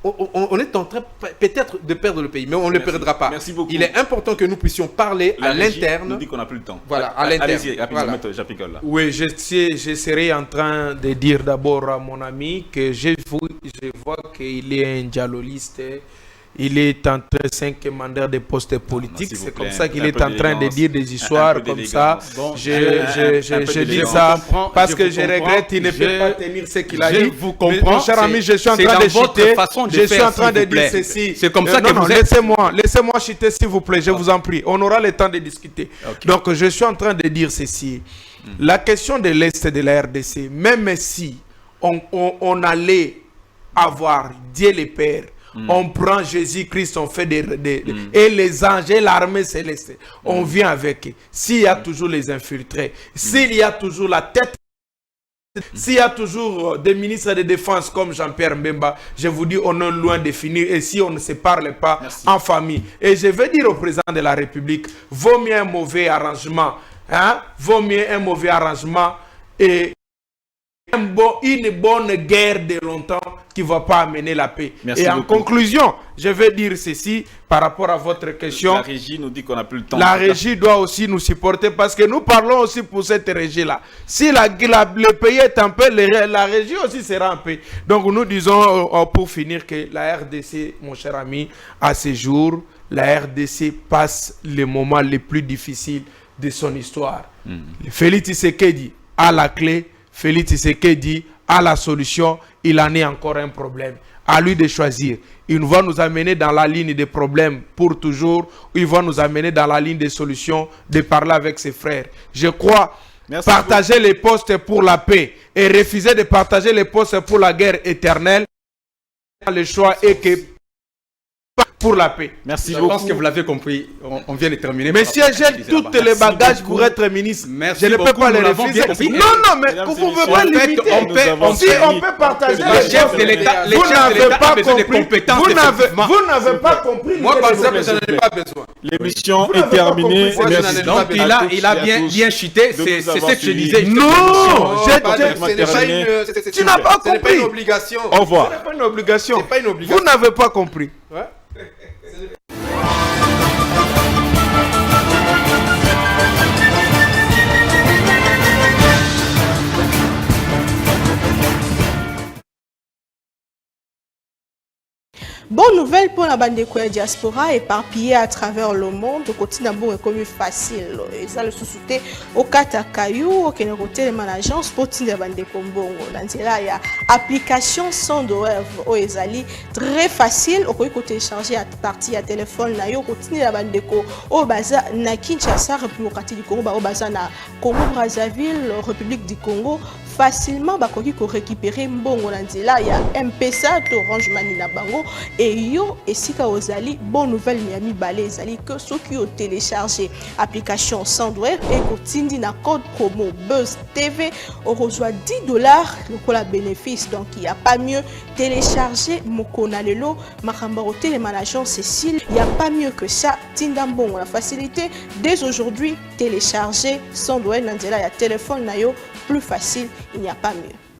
on est en train peut-être de perdre le pays, mais on ne le perdra pas. Merci beaucoup. Il est important que nous puissions parler à l'interne. On dit qu'on n'a plus le temps. Voilà, à l'interne. Allez-y, rapidement, voilà. J'apicole là. Oui, je serais en train de dire d'abord à mon ami que je vois qu'il est un dialogiste. Il est en train 5e mandat de poste politique. C'est comme ça qu'il est en train de dire des histoires comme ça. Bon, je dis ça parce que je regrette qu'il ne peut pas tenir ce qu'il a dit. Je vous comprends. Mon cher ami, je suis en train de chuter. Je suis en train de dire ceci. C'est comme ça que vous êtes. Laissez-moi chuter s'il vous plaît, je vous en prie. On aura le temps de discuter. Okay. Donc je suis en train de dire ceci. La question de l'Est de la RDC, même si on allait avoir Dieu le Père, on prend Jésus-Christ, on fait et les anges et l'armée céleste, on vient avec. S'il y a toujours les infiltrés, s'il y a toujours la tête, s'il y a toujours des ministres de défense comme Jean-Pierre Mbemba, je vous dis, on est loin de finir. Et si on ne se parle pas en famille, et je veux dire au président de la République, vaut mieux un mauvais arrangement, hein? Vaut mieux un mauvais arrangement et une bonne guerre de longtemps qui ne va pas amener la paix. Merci Et en beaucoup. conclusion, je vais dire ceci par rapport à votre question. La régie nous dit qu'on n'a plus le temps. La régie doit aussi nous supporter parce que nous parlons aussi pour cette régie-là. Si le pays est en paix, la régie aussi sera en paix. Donc nous disons pour finir que la RDC, mon cher ami, à ce jour, la RDC passe les moments les plus difficiles de son histoire. Félix Tshisekedi a la clé, Félix Tshisekedi a la solution, il en est encore un problème. À lui de choisir. Il va nous amener dans la ligne des problèmes pour toujours, ou il va nous amener dans la ligne des solutions, de parler avec ses frères. Je crois, partager les postes pour la paix et refuser de partager les postes pour la guerre éternelle, le choix est que pour la paix. Merci Je beaucoup. pense que vous l'avez compris. On vient de terminer. Monsieur, j'ai toutes les bagages pour être ministre. Merci Je ne peux beaucoup, pas les nous l'avons refuser. bien compris. Non, non, mais Mesdames vous et pouvez messieurs, pas en fait, limiter. nous avons Si on peut partager le les chef postes, de l'État- les chefs de l'État ont besoin de compétences, effectivement. vous n'avez pas compris. Moi, par exemple, l'idée de je n'en ai pas besoin. L'émission Vous est n'avez pas terminée. compris. Merci. Donc, il a bien chuté. de C'est nous ce avoir que je suivis. disais. Non, Ce n'est pas terminé. une- Tu n'as pas ce n'est pas compris. une obligation. Au revoir. Ce n'est pas une obligation. C'est pas une obligation. Vous n'avez pas compris. Ouais. Bonne nouvelle pour la bande de diaspora éparpillée à travers le monde. Le quotidien est comme facile. Et ça, le sous-souté au Katakayou, au Kénéroté, les agence pour la bande de Kombongo. Dans ce là, il y a application sans douleur au Ezali. Très facile. Au côté télécharger à partir à téléphone, na yo continue la bande de Ko. Au Baza, na Kinshasa, République du Congo, au Baza, na Congo Brazzaville, République du Congo. Facilement, bakoki ko récupérer mbongo na nzela ya M-Pesa to Orange Money na bango et yo esika ozali bonne nouvelle Miami Balé ezali que ceux qui ont téléchargé application Sandwave et kotindi na code promo Buzz TV on reçoit $10 le bénéfice. Donc il n'y a pas mieux télécharger Mokona Lelo Makamba Hotel et Manager Cécile, il n'y a pas mieux que ça. Tindambon la facilité dès aujourd'hui télécharger Sandwave na nzela ya téléphone na yo plus facile, il n'y a pas mieux.